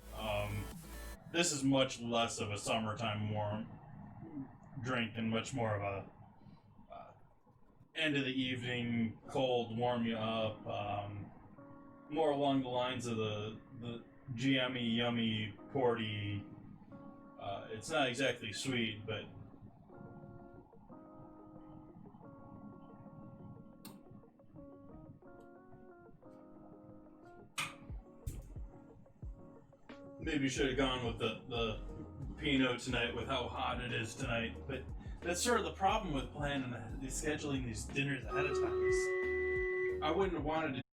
This is much less of a summertime warm drink and much more of a end of the evening, cold, warm you up. More along the lines of the GME, yummy, porty. It's not exactly sweet, but maybe should have gone with the Pinot tonight with how hot it is tonight. But that's sort of the problem with planning scheduling these dinners ahead of time. I wouldn't have wanted to